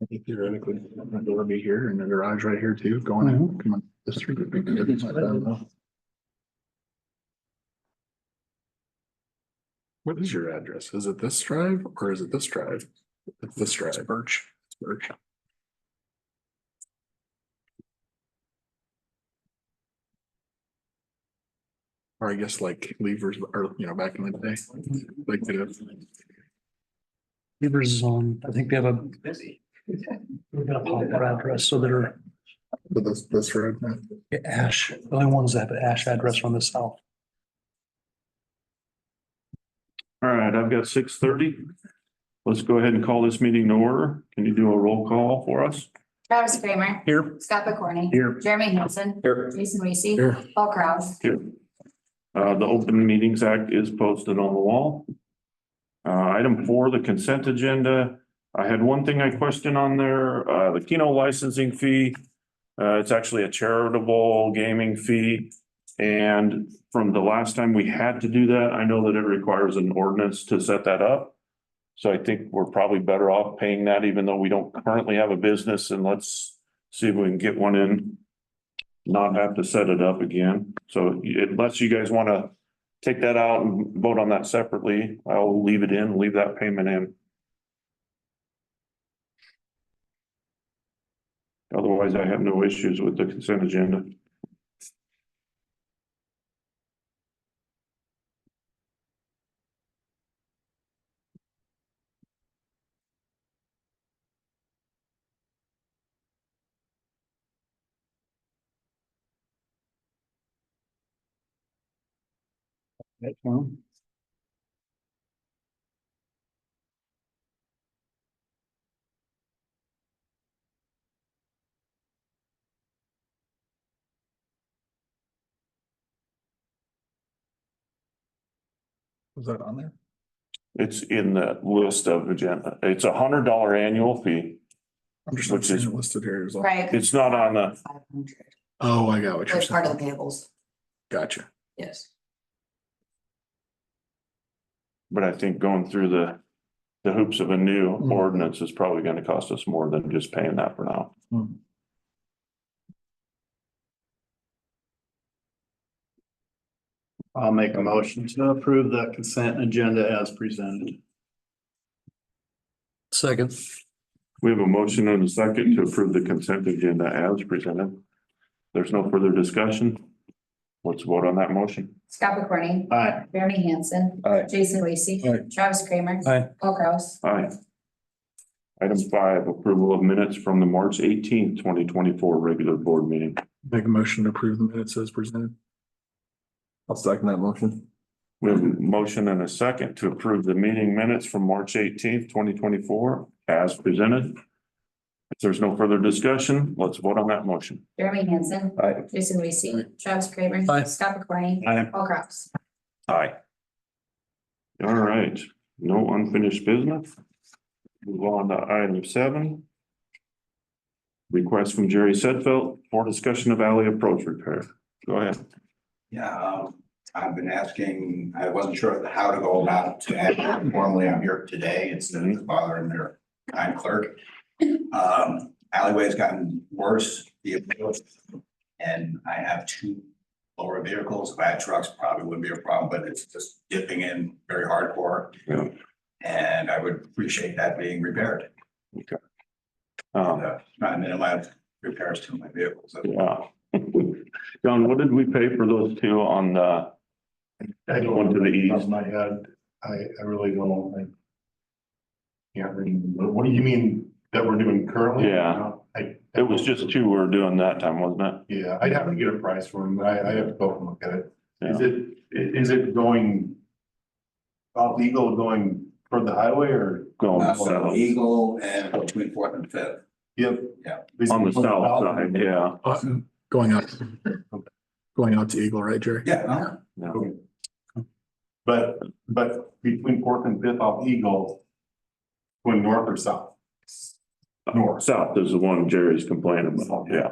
I think theoretically, the door be here and the garage right here too, going in, come on, the street would be good. I don't know. What is your address? Is it this drive or is it this drive? It's this drive. It's Birch. It's Birch. Or I guess like Levers, or back in the day, like Beaver's is on, I think they have a busy. We've got a popular address, so they're this road. Ash, the only ones that have an Ash address on the south. All right, I've got 6:30. Let's go ahead and call this meeting to order. Can you do a roll call for us? Travis Kramer. Here. Scott McCorney. Here. Jeremy Hansen. Here. Jason Weesey. Here. Paul Kraus. Here. The Open Meetings Act is posted on the wall. Item 4, the consent agenda. I had one thing I questioned on there, the Keno licensing fee. It's actually a charitable gaming fee. And from the last time we had to do that, I know that it requires an ordinance to set that up. So I think we're probably better off paying that even though we don't currently have a business, and let's see if we can get one in. Not have to set it up again. So unless you guys want to take that out and vote on that separately, I'll leave it in, leave that payment in. Otherwise, I have no issues with the consent agenda. Was that on there? It's in the list of agenda. It's $100 annual fee. I'm just Which not seeing is- it listed here as well. Right. It's not on the, 500. Oh, I got what you're It's part of the saying. payables. Gotcha. Yes. but I think going through the hoops of a new Mhm. ordinance is probably gonna cost us more than just paying that for now. I'll make a motion to approve the consent agenda as presented. Second. We have a motion and a second to approve the consent agenda as presented. There's no further discussion. Let's vote on that motion. Scott McCorney. Aye. Jeremy Hansen. Aye. Jason Weesey. Aye. Travis Kramer. Aye. Paul Kraus. Aye. Item 5, approval of minutes from the March 18th, 2024 regular board meeting. Make a motion to approve the minutes as presented. I'll second that motion. We have a motion and a second to approve the meeting minutes from March 18th, 2024 as presented. If there's no further discussion, let's vote on that motion. Jeremy Hansen. Aye. Jason Weesey. Aye. Travis Kramer. Aye. Scott McCorney. Aye. Paul Kraus. Aye. All right, no unfinished business. Move on to item 7. Request from Jerry Sedfeld for discussion of alley approach repair. Go ahead. Yeah, I've been asking, I wasn't sure how to go about to act formally. I'm here today instead of bothering their kind clerk. Alleyway's gotten worse, the approach, and I have 2 lower vehicles. If I had trucks, probably wouldn't be a problem, but it's just dipping in very hardcore. Yeah. And I would appreciate that being repaired. Trying to minimize repairs to my vehicles. Yeah. John, what did we pay for those 2 on the? I don't One to the east. Off my head, I really don't think. Yeah, what do you mean that we're doing currently? Yeah. It was just 2 we were doing that time, wasn't it? Yeah, I'd have to get a price for them, but I have to go and look at it. Yeah. Is it going? Off Eagle going toward the highway or? Going So south, Eagle and between 4th and 5th. Yep. Yeah. on the south side, yeah. Going out to Eagle, right, Jerry? Yeah. Yeah. Okay. But between 4th and 5th off Eagle, going north or south? North. South is the one Jerry's complaining about, yeah.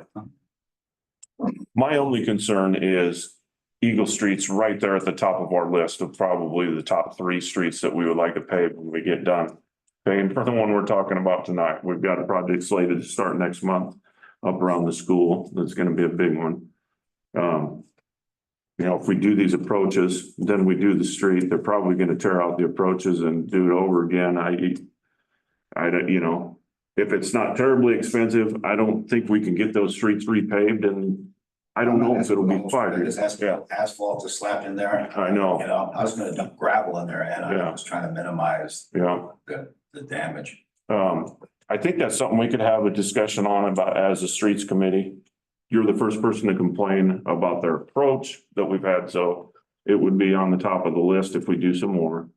My only concern is Eagle Street's right there at the top of our list of probably the top 3 streets that we would like to pave when we get done. Okay, and for the one we're talking about tonight, we've got a project slated to start next month up around the school. That's gonna be a big one. You know, if we do these approaches, then we do the street, they're probably gonna tear out the approaches and do it over again. I don't, you know, if it's not terribly expensive, I don't think we can get those streets repaved, and I don't know if it'll be 5 years. This asphalt is slapped in there. I know. You know, I was gonna dump gravel in there and I was trying to minimize Yeah. the damage. I think that's something we could have a discussion on about as a streets committee. You're the first person to complain about their approach that we've had, so it would be on the top of the list if we do some more.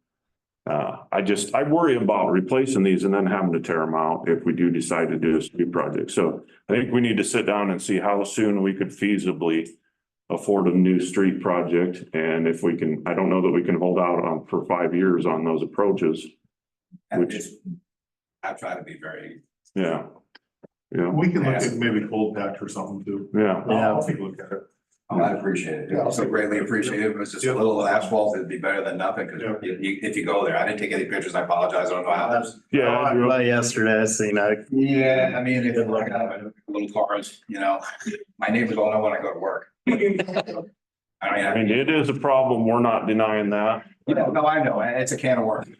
I worry about replacing these and then having to tear them out if we do decide to do a street project. So I think we need to sit down and see how soon we could feasibly afford a new street project. And if we can, I don't know that we can hold out on for 5 years on those approaches. And Which- I try to be very, Yeah. Yeah, We can look at maybe cold patch or something too. yeah. I'll take a look at it. I appreciate it. Also greatly appreciate it. If it was just a little asphalt, it'd be better than nothing. Cause Yeah. if you go there, I didn't take any pictures. I apologize. I don't know how that's. Yeah, Andrew. By yesterday, I seen that. Yeah, I mean, if you look at little cars, you know, my neighbors all know when I go to work. I mean, it is a problem. We're not denying that. No, I know. It's a can of worms.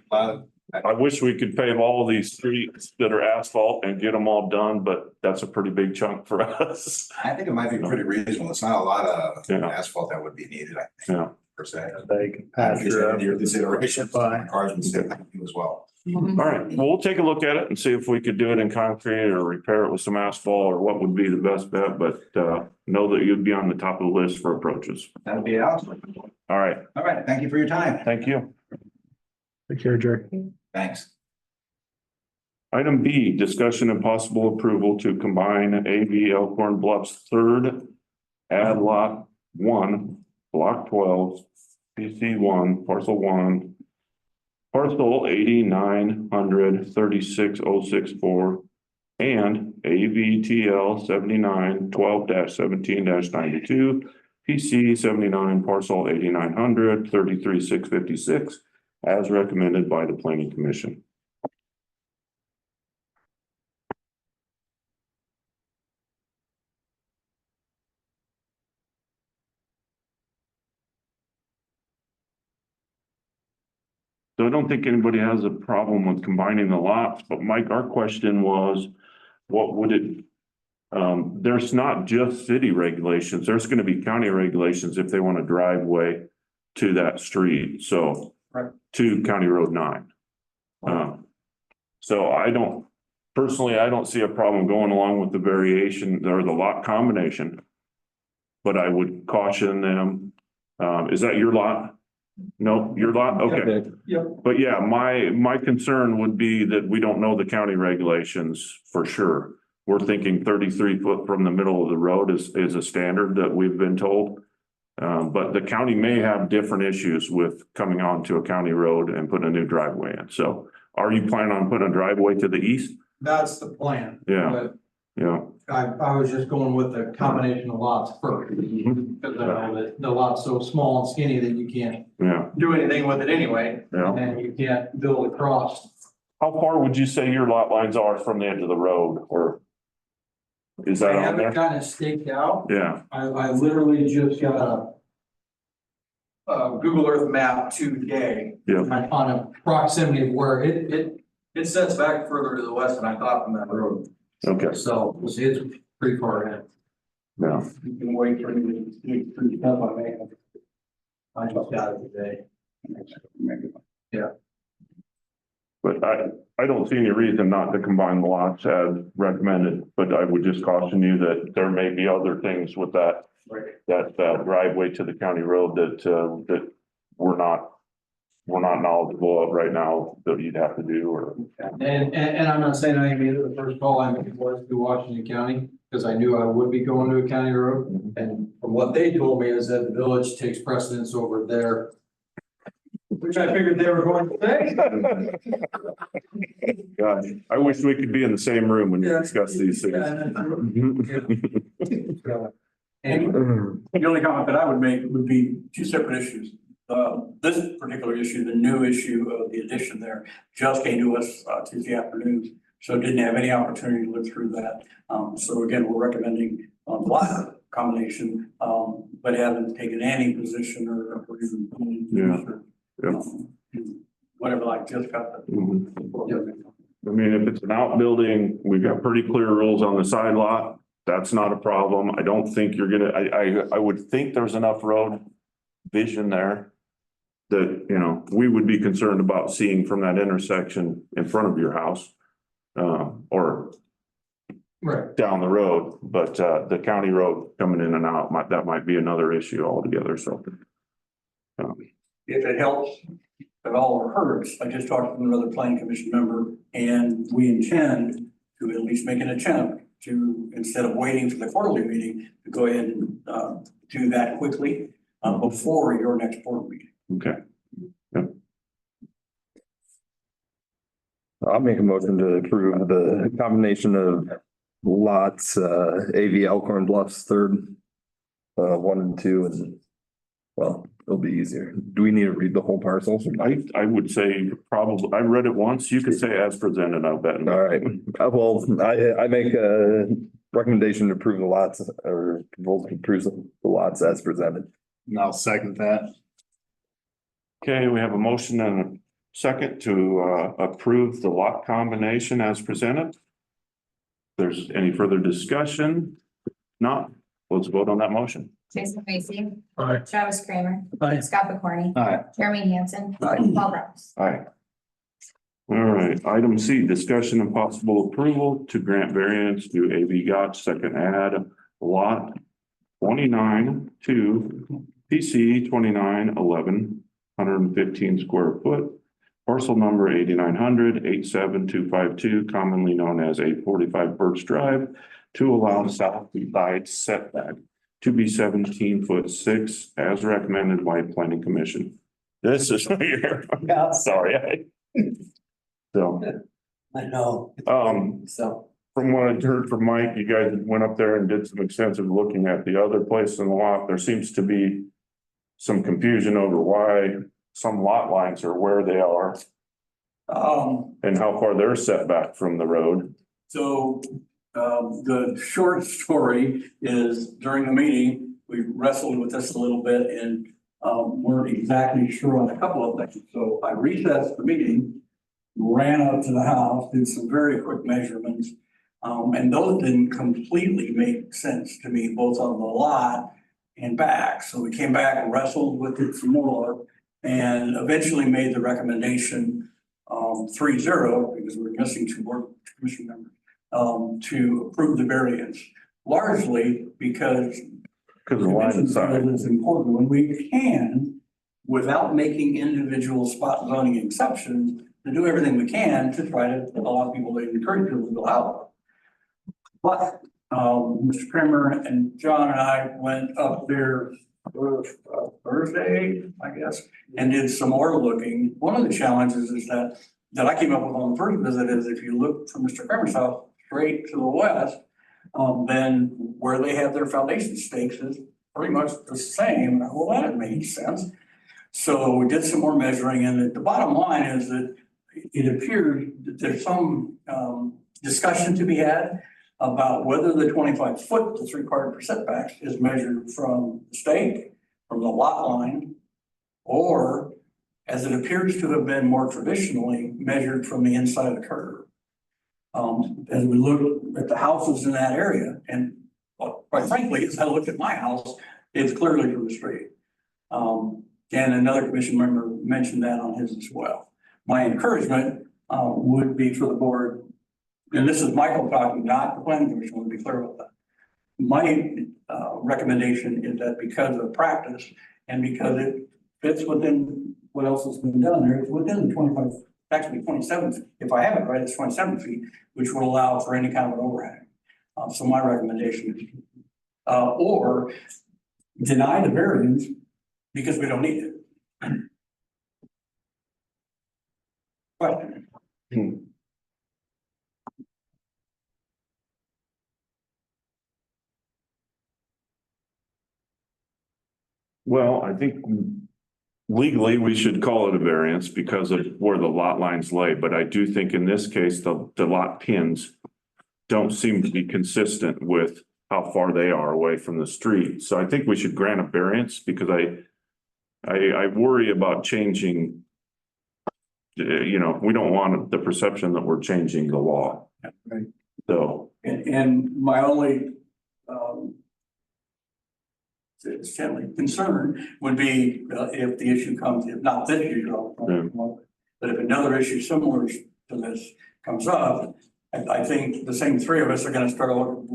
I wish we could pave all these streets that are asphalt and get them all done, but that's a pretty big chunk for us. I think it might be pretty reasonable. It's not a lot of Yeah. asphalt that would be needed, I think, Yeah. per se. They can I patch appreciate it up. your consideration. Fine. Cars and stuff as well. All right, well, we'll take a look at it and see if we could do it in concrete or repair it with some asphalt or what would be the best bet, but know that you'd be on the top of the list for approaches. That'd be awesome. All right, All right. Thank you for your time. thank you. Take care, Jerry. Thanks. Item B, discussion and possible approval to combine AV Elkhorn Bluffs third add lot 1, block 12, PC 1, parcel 1, parcel 890036.064 and AVTL 7912-17-92, PC 79, parcel 890033.656 as recommended by the Planning Commission. So I don't think anybody has a problem with combining the lots, but Mike, our question was, what would it? There's not just city regulations, there's gonna be county regulations if they want a driveway to that street, so. Right. To County Road 9. So I don't see a problem going along with the variation or the lot combination. But I would caution them, is that your lot? No, your lot, okay. Yep. But yeah, my concern would be that we don't know the county regulations for sure. We're thinking 33 foot from the middle of the road is a standard that we've been told. But the county may have different issues with coming onto a county road and putting a new driveway in. So are you planning on putting a driveway to the east? That's the plan. Yeah. But Yeah, I was just going with the combination of lots first. Because I know that the lot's so small and skinny that you can't yeah, do anything with it anyway. yeah. And you can't build across. How far would you say your lot lines are from the edge of the road or? Is that I on have it there? kind of staked out. Yeah, I literally just got a Google Earth map today. yeah, On a proximity of where it sets back further to the west than I thought from that road. okay, So it's pretty far ahead. yeah. You can wait for me to do pretty tough on me. I just got it today. But I don't see any reason not to combine the lots as recommended, but I would just caution you that there may be other things with that. Right. That driveway to the county road that we're not knowledgeable of right now that you'd have to do or. And I'm not saying I made it the first call I made was to Washington County, because I knew I would be going to a county road. And from what they told me is that the village takes precedence over there. Which I figured they were going to say. God, I wish we could be in the same room when you discuss these things. Yeah, that's true. Yeah. And the only comment that I would make would be two separate issues. This particular issue, the new issue of the addition there, just came to us Tuesday afternoon. So didn't have any opportunity to look through that. So again, we're recommending lot combination, but haven't taken any position or even. Whatever, like just got the. I mean, if it's an outbuilding, we've got pretty clear rules on the side lot. That's not a problem. I don't think you're gonna, I would think there's enough road vision there that, you know, we would be concerned about seeing from that intersection in front of your house, or Right. down the road, but, the county road coming in and out, that might be another issue altogether, so. If it helps at all or hurts, I just talked to another planning commission member and we intend to at least make an attempt to, instead of waiting for the quarterly meeting, to go ahead and do that quickly before your next board meeting. Okay. I'll make a motion to approve the combination of lots, AV Elkhorn Bluffs third, 1 and 2, and well, it'll be easier. Do we need to read the whole parcels? I would say probably, I read it once. You could say as presented, I bet. All right, well, I make a recommendation to approve the lots or vote to approve the lots as presented. And I'll second that. Okay, we have a motion and a second to approve the lot combination as presented. If there's any further discussion? Not, let's vote on that motion. Jason Lacy. Aye. Travis Kramer. Aye. Scott McCorney. Aye. Jeremy Hansen. Aye. Paul Rouse. Aye. All right, item C, discussion and possible approval to grant variance to AV Gotch second add lot 29 to PC 2911, 115 square foot, parcel number 8900-87252, commonly known as 845 Birch Drive, to allow south side setback to be 17'6" as recommended by planning commission. This is your, sorry. So, I know. So. from what I heard from Mike, you guys went up there and did some extensive looking at the other place in the lot. There seems to be some confusion over why some lot lines are where they are and how far they're set back from the road. So the short story is during the meeting, we wrestled with this a little bit and weren't exactly sure on a couple of things. So I recessed the meeting, ran up to the house, did some very quick measurements. And those didn't completely make sense to me, both on the lot and back. So we came back and wrestled with it some more and eventually made the recommendation 3-0, because we're missing 2 board commission members, to approve the variance, largely because the line is side. it's important when we can, without making individual spot zoning exceptions, to do everything we can to try to allow people to encourage people to go out. But Mr. Kramer and John and I went up there Thursday, I guess, and did some more looking. One of the challenges is that I came up with on the first visit is if you look from Mr. Kramer's house straight to the west, then where they have their foundation stakes is pretty much the same. Well, that made sense. So we did some more measuring, and the bottom line is that it appears that there's some discussion to be had about whether the 25-foot that's required for setbacks is measured from the stake, from the lot line, or as it appears to have been more traditionally measured from the inside of the curb. As we look at the houses in that area, and well, quite frankly, as I looked at my house, it's clearly from the street. And another commission member mentioned that on his as well. My encouragement would be for the board, and this is Michael talking, not the planning commission, I want to be clear about that. My recommendation is that because of practice and because it fits within what else has been done there, it's within the 25, actually 27 feet. If I have it right, it's 27 feet, which would allow for any kind of an overhang. So my recommendation is, or deny the variance because we don't need it. Question. Well, I think legally we should call it a variance because of where the lot lines lay, but I do think in this case, the lot pins don't seem to be consistent with how far they are away from the street. So I think we should grant a variance because I worry about changing. You know, we don't want the perception that we're changing the law. Right. So, And my only, family concern would be if the issue comes, if not this issue, but if another issue similar to this comes up, I think the same three of us are gonna start looking,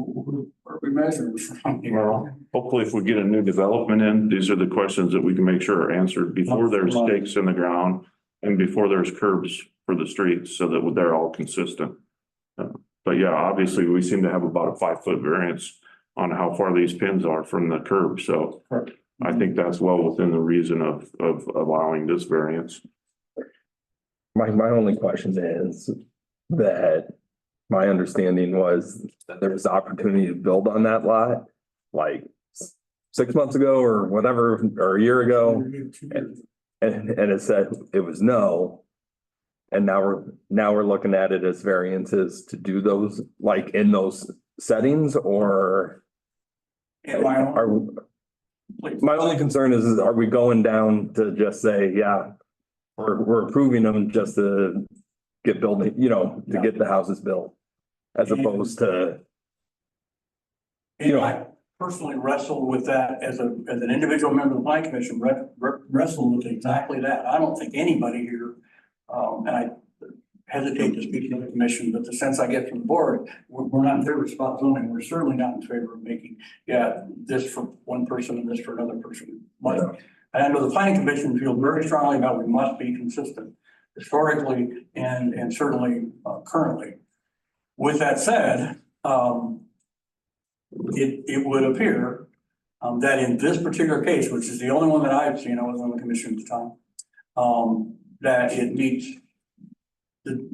where are we measuring from here? well, hopefully if we get a new development in, these are the questions that we can make sure are answered before there's stakes in the ground and before there's curbs for the streets so that they're all consistent. But yeah, obviously we seem to have about a 5-foot variance on how far these pins are from the curb. So I think that's well within the reason of allowing this variance. My only question is that my understanding was that there was opportunity to build on that lot like 6 months ago or whatever, or a year ago. And it said it was no. And now we're looking at it as variances to do those, like in those settings, or And my only concern is are we going down to just say, yeah, we're approving them just to get building, you know, to get the houses built, as opposed to, you know. I personally wrestled with that as an individual member of the planning commission, wrestled with exactly that. I don't think anybody here, and I hesitate to speak to the commission, but the sense I get from the board, we're not in favor of spot zoning. We're certainly not in favor of making, this for one person and this for another person. And I know the planning commission feels very strongly about we must be consistent historically and certainly currently. With that said, it would appear that in this particular case, which is the only one that I've seen, I was on the commission at the time, that it meets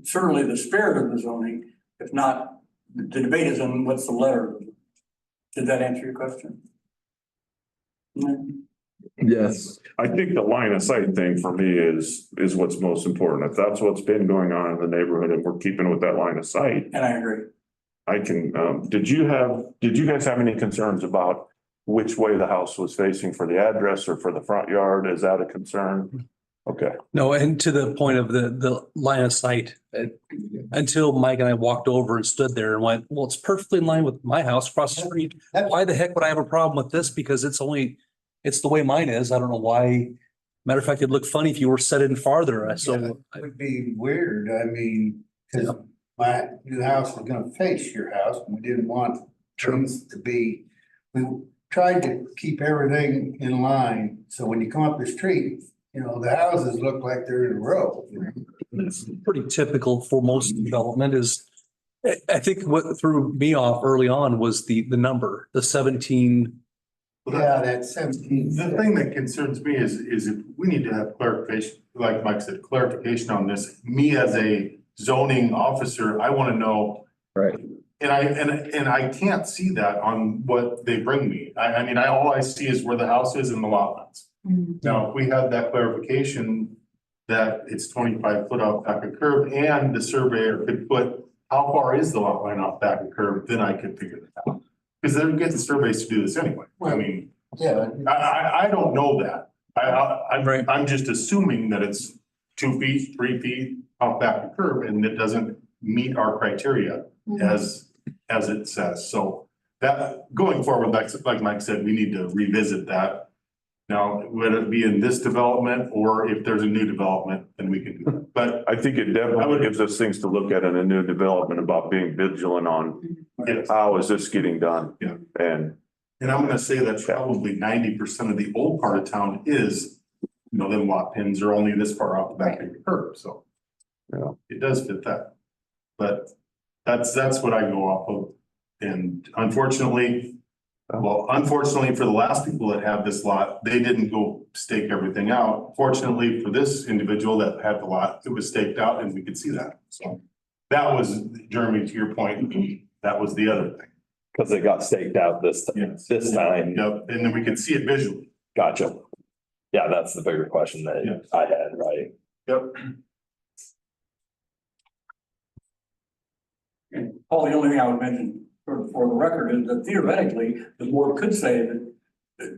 certainly the spirit of the zoning, if not, the debate is on what's the letter. Did that answer your question? Yes. I think the line of sight thing for me is what's most important. If that's what's been going on in the neighborhood and we're keeping with that line of sight. And I agree. I can, did you guys have any concerns about which way the house was facing for the address or for the front yard? Is that a concern? Okay. No, and to the point of the line of sight, until Mike and I walked over and stood there and went, well, it's perfectly in line with my house across the street. Why the heck would I have a problem with this? Because it's the way mine is. I don't know why. Matter of fact, it'd look funny if you were set in farther. So It would be weird. I mean, because my new house is gonna face your house and we didn't want things to be, we tried to keep everything in line. So when you come up the street, you know, the houses look like they're in a row. it's pretty typical for most development is, I think what threw me off early on was the number, the 17. Yeah, that's 17. The thing that concerns me is if we need to have clarification, like Mike said, clarification on this. Me as a zoning officer, I want to know. Right. And I can't see that on what they bring me. I mean, all I see is where the house is and the lot lines. Now, if we had that clarification that it's 25 foot off back of curb and the surveyor could put how far is the lot line off back of curb, then I could figure that out. Because they're getting surveys to do this anyway. I mean, Yeah. I don't know that. Right. I'm just assuming that it's 2 feet, 3 feet off back of curb and it doesn't meet our criteria as it says. So that going forward, like Mike said, we need to revisit that. Now, whether it be in this development or if there's a new development, then we can do that. But I think it definitely gives us things to look at in a new development about being vigilant on how is this getting done? Yeah. And I'm gonna say that probably 90% of the old part of town is, you know, them lot pins are only this far off the back of the curb, so. Yeah. It does fit that. But that's what I go off of. And unfortunately for the last people that have this lot, they didn't go stake everything out. Fortunately for this individual that had the lot, it was staked out and we could see that. So that was, Jeremy, to your point, that was the other thing. Because it got staked out this time. Yep, and then we could see it visually. Gotcha. Yeah, that's the bigger question that I had, right? Yep. And Paul, the only thing I would mention for the record is that theoretically, the board could say that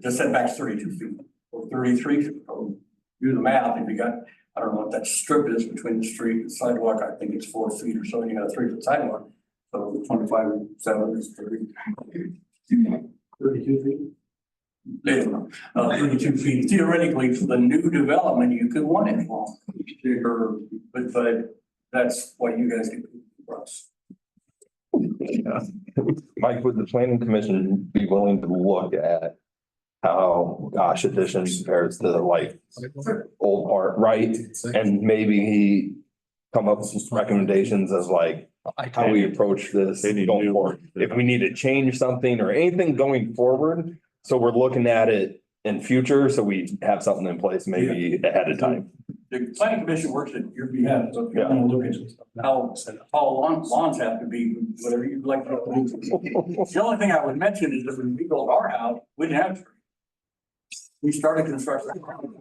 the setback's 32 feet or 33 feet. Or do the math, if you got, I don't know what that strip is between the street and sidewalk, I think it's 4 feet or so, and you got a 3-foot sidewalk. So 25 and 7 is 30. 32 feet? Yeah, 32 feet. Theoretically, for the new development, you could want it long, bigger, but that's why you guys get for us. Mike, would the planning commission be willing to look at how Gosh Edition compares to like old part, right? And maybe come up with some recommendations of like how we approach this going forward. If we need to change something or anything going forward, so we're looking at it in future, so we have something in place maybe ahead of time. The planning commission works at your behalf, so if you're gonna look at how lawns have to be, whatever you'd like. The only thing I would mention is that when we built our house, we didn't have trees. We started construction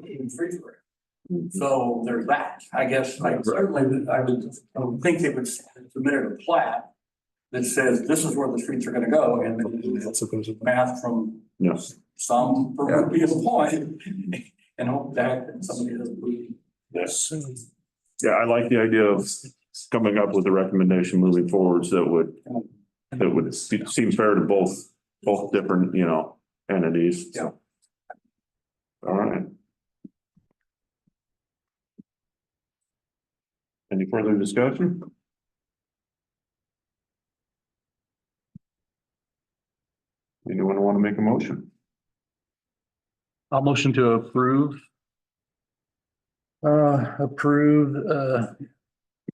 in trees for it. So there's that. I guess I would think they would submit a plat that says this is where the streets are gonna go, and then that's math from Yes. some previous point, and hope that somebody doesn't believe. Yes. Yeah, I like the idea of coming up with a recommendation moving forwards that would seem fair to both different, entities. Yeah. All right. Any further discussion? Anyone want to make a motion? I'll motion to approve.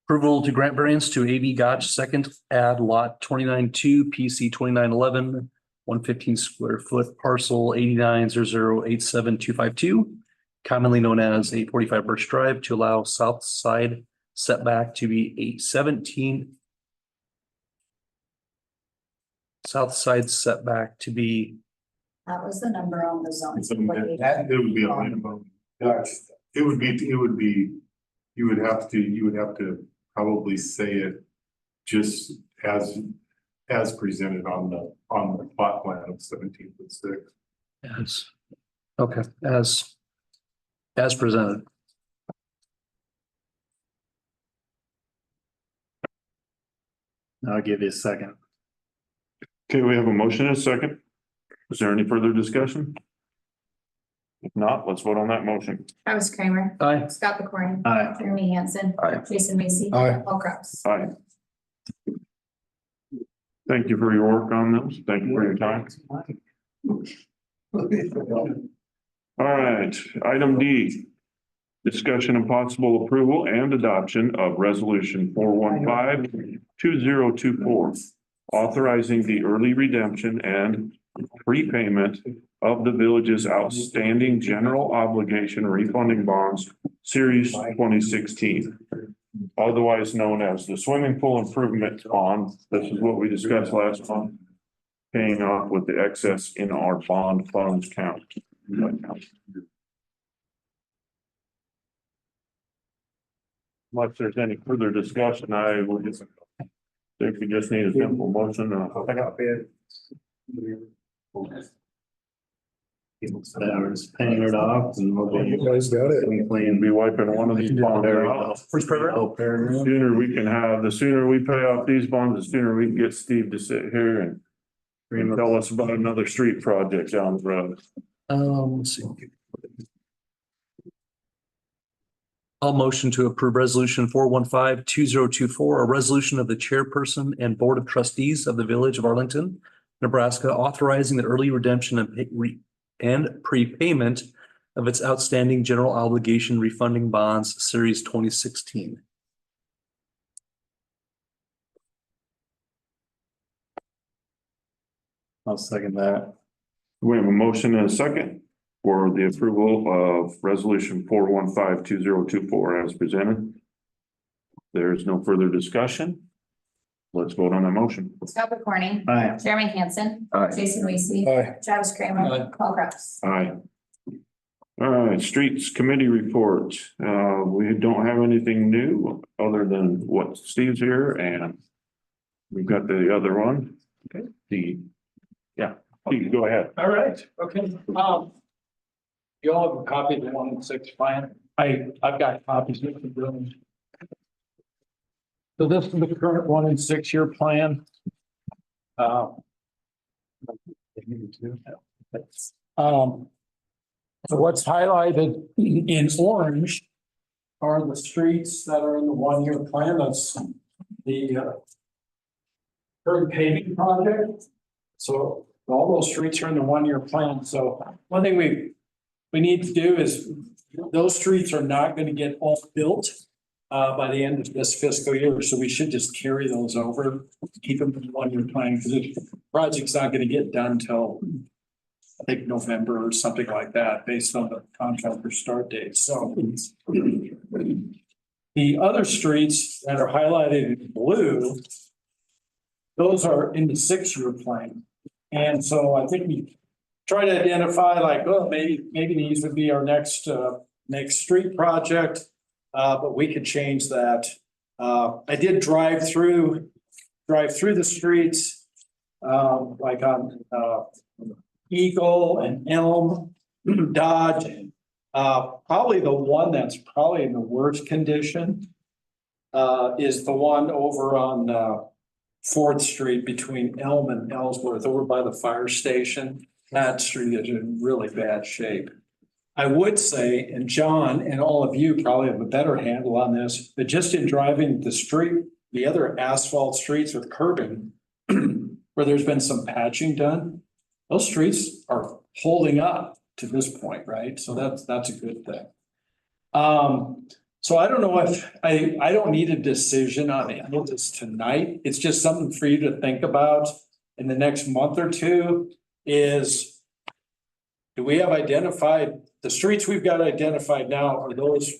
Approval to grant variance to AB Gotch second add lot 29-2 PC 2911, 115 square foot parcel 890087-252, commonly known as 845 Birch Drive, to allow south side setback to be 817. South side setback to be, That was the number on the zone. It would be a minimum. It would be, you would have to probably say it just as presented on the plot plan of 17.6. as presented. I'll give you a second. Okay, we have a motion and a second. Is there any further discussion? If not, let's vote on that motion. Travis Kramer. Aye. Scott McCorney. Aye. Jeremy Hansen. Aye. Jason Macy. Aye. Paul Kraus. Aye. Thank you for your work on this. Thank you for your time. All right, item D. Discussion and possible approval and adoption of resolution 415-2024. Authorizing the early redemption and prepayment of the village's outstanding general obligation refunding bonds, series 2016. Otherwise known as the swimming pool improvement bond. This is what we discussed last month. Paying off with the excess in our bond funds count. Unless there's any further discussion, I will just think we just need a simple motion. We're just paying it off and we'll be. You guys got it. We'll be wiping one of these bonds out. Sooner we can have, the sooner we pay off these bonds, the sooner we can get Steve to sit here and tell us about another street project down the road. Let's see. I'll motion to approve resolution 415-2024, a resolution of the chairperson and board of trustees of the village of Arlington, Nebraska, authorizing the early redemption and prepayment of its outstanding general obligation refunding bonds, series 2016. I'll second that. We have a motion and a second for the approval of resolution 415-2024 as presented. There's no further discussion. Let's vote on the motion. Scott McCorney. Aye. Jeremy Hansen. Aye. Jason Macy. Aye. Travis Kramer. Aye. Paul Kraus. Aye. All right, streets committee report. We don't have anything new other than what Steve's here and we've got the other one. Okay. Steve, go ahead. All right, okay, you all have a copy of the 1-6 plan? I've got copies of the building. So this is the current 1-6 year plan. So what's highlighted in orange are the streets that are in the 1-year plan. That's the current paving project. So all those streets are in the 1-year plan. So one thing we need to do is those streets are not going to get all built by the end of this fiscal year. So we should just carry those over, keep them in the 1-year plan because the project's not going to get done till I think November or something like that, based on the contractor start date. So the other streets that are highlighted in blue, those are in the 6-year plan. And so I think we try to identify like, well, maybe these would be our next street project, but we could change that. I did drive through the streets, like on Eagle and Elm, Dodge. Probably the one that's probably in the worst condition is the one over on 4th Street between Elm and Ellsworth, over by the fire station. That street is in really bad shape. I would say, and John and all of you probably have a better handle on this, but just in driving the street, the other asphalt streets with curbing, where there's been some patching done, those streets are holding up to this point, right? So that's a good thing. So I don't know if I don't need a decision on any of this tonight. It's just something for you to think about in the next month or two is, do we have identified the streets we've got identified now? Are those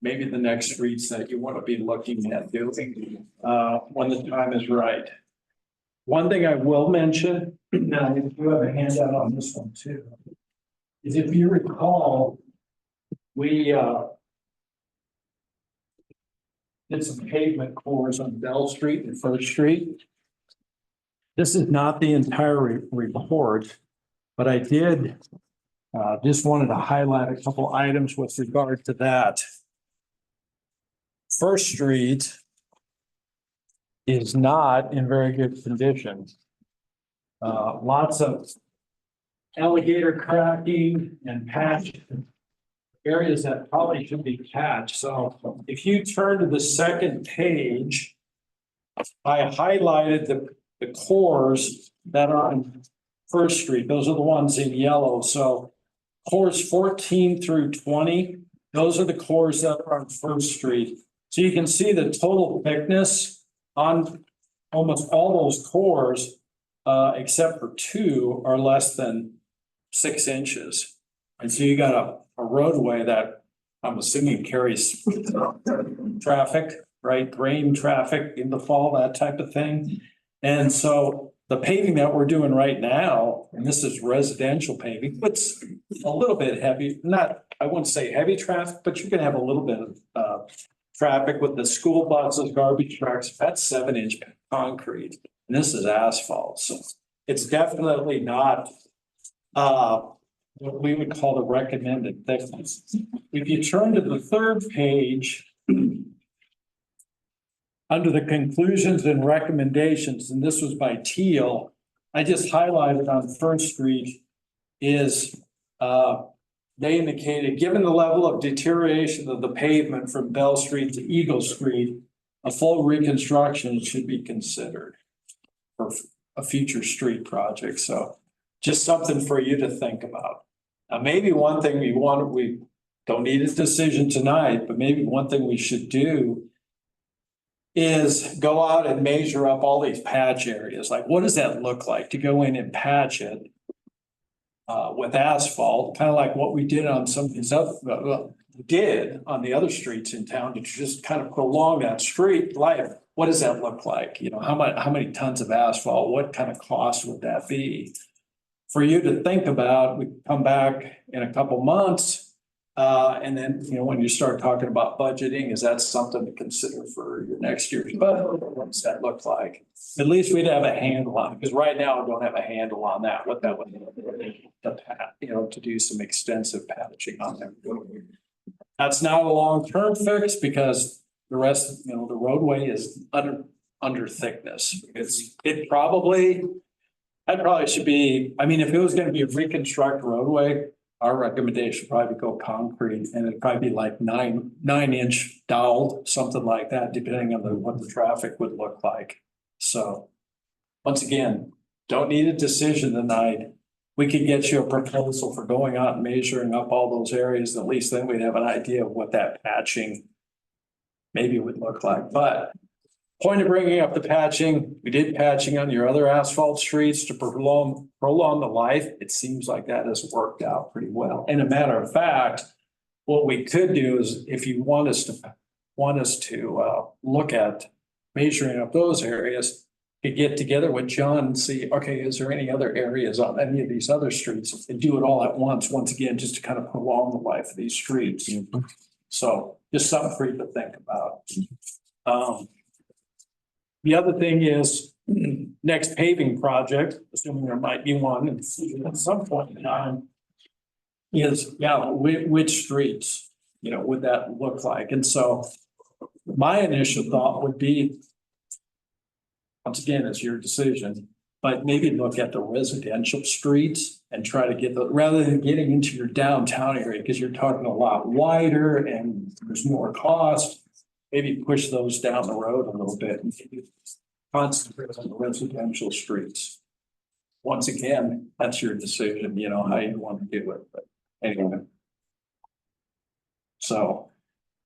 maybe the next streets that you want to be looking at doing when the time is right? One thing I will mention, and I do have a handout on this one too, is if you recall, we did some pavement cores on Bell Street and First Street. This is not the entire report, but I did just wanted to highlight a couple items with regard to that. First Street is not in very good condition. Lots of alligator cracking and patch areas that probably should be patched. So if you turn to the second page, I highlighted the cores that are on First Street. Those are the ones in yellow. So cores 14 through 20, those are the cores that are on First Street. So you can see the total thickness on almost all those cores, except for 2, are less than 6 inches. And so you got a roadway that I'm assuming carries traffic, right? Grain traffic in the fall, that type of thing. And so the paving that we're doing right now, and this is residential paving, puts a little bit heavy, I wouldn't say heavy traffic, but you can have a little bit of traffic with the school buses, garbage trucks. That's 7-inch concrete, and this is asphalt. So it's definitely not what we would call the recommended thickness. If you turn to the third page, under the conclusions and recommendations, and this was by Teal, I just highlighted on First Street is they indicated, given the level of deterioration of the pavement from Bell Street to Eagle Street, a full reconstruction should be considered for a future street project. So just something for you to think about. Now, maybe one thing we don't need a decision tonight, but maybe one thing we should do is go out and measure up all these patch areas. Like, what does that look like to go in and patch it with asphalt, kind of like what we did on some of these other, did on the other streets in town to just kind of prolong that street life. What does that look like? You know, how many tons of asphalt? What kind of cost would that be? For you to think about, we come back in a couple months And then, you know, when you start talking about budgeting, is that something to consider for your next year's budget? What's that look like? At least we'd have a handle on it, because right now I don't have a handle on that, what that would, you know, to do some extensive patching on there. That's not a long-term fix because the rest, you know, the roadway is under thickness. That probably should be, I mean, if it was gonna be a reconstruct roadway, our recommendation would probably go concrete, and it'd probably be like 9-inch dowel, something like that, depending on what the traffic would look like. So, once again, don't need a decision tonight. We could get you a proposal for going out and measuring up all those areas. At least then we'd have an idea of what that patching maybe would look like. But point of bringing up the patching, we did patching on your other asphalt streets to prolong the life. It seems like that has worked out pretty well. And a matter of fact, what we could do is if you want us to look at measuring up those areas, could get together with John and see, okay, is there any other areas on any of these other streets and do it all at once again, just to kind of prolong the life of these streets. So just something for you to think about. The other thing is next paving project, assuming there might be one at some point in time, is, which streets, you know, would that look like? And so my initial thought would be, once again, it's your decision, but maybe look at the residential streets and try to get rather than getting into your downtown area, because you're talking a lot wider and there's more cost. Maybe push those down the road a little bit and concentrate on the residential streets. Once again, that's your decision, you know, how you want to do it, but anyway. So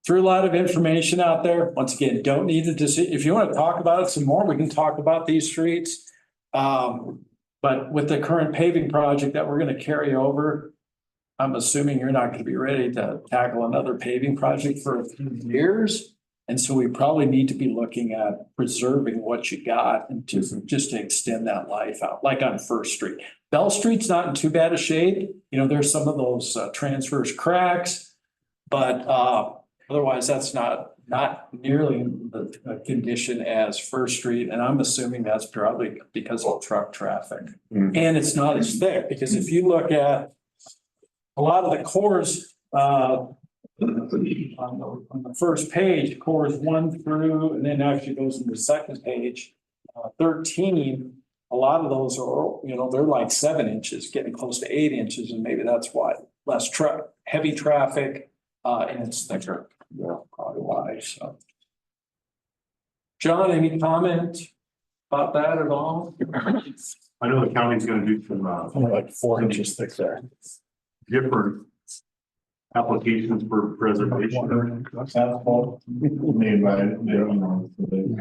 threw a lot of information out there. Once again, don't need a decision. If you want to talk about it some more, we can talk about these streets. But with the current paving project that we're going to carry over, I'm assuming you're not going to be ready to tackle another paving project for a few years. And so we probably need to be looking at preserving what you got and just to extend that life out, like on First Street. Bell Street's not in too bad a shape. You know, there's some of those transverse cracks, but otherwise that's not nearly the condition as First Street. And I'm assuming that's probably because of truck traffic. And it's not as thick, because if you look at a lot of the cores, on the first page, cores 1 through, and then actually goes into the second page, 13, a lot of those are, you know, they're like 7 inches, getting close to 8 inches, and maybe that's why less heavy traffic, and it's thicker. Yeah, probably why. So, John, any comment about that at all? I know the county's gonna do some, Like 4 inches thick there. different applications for preservation. Made by, I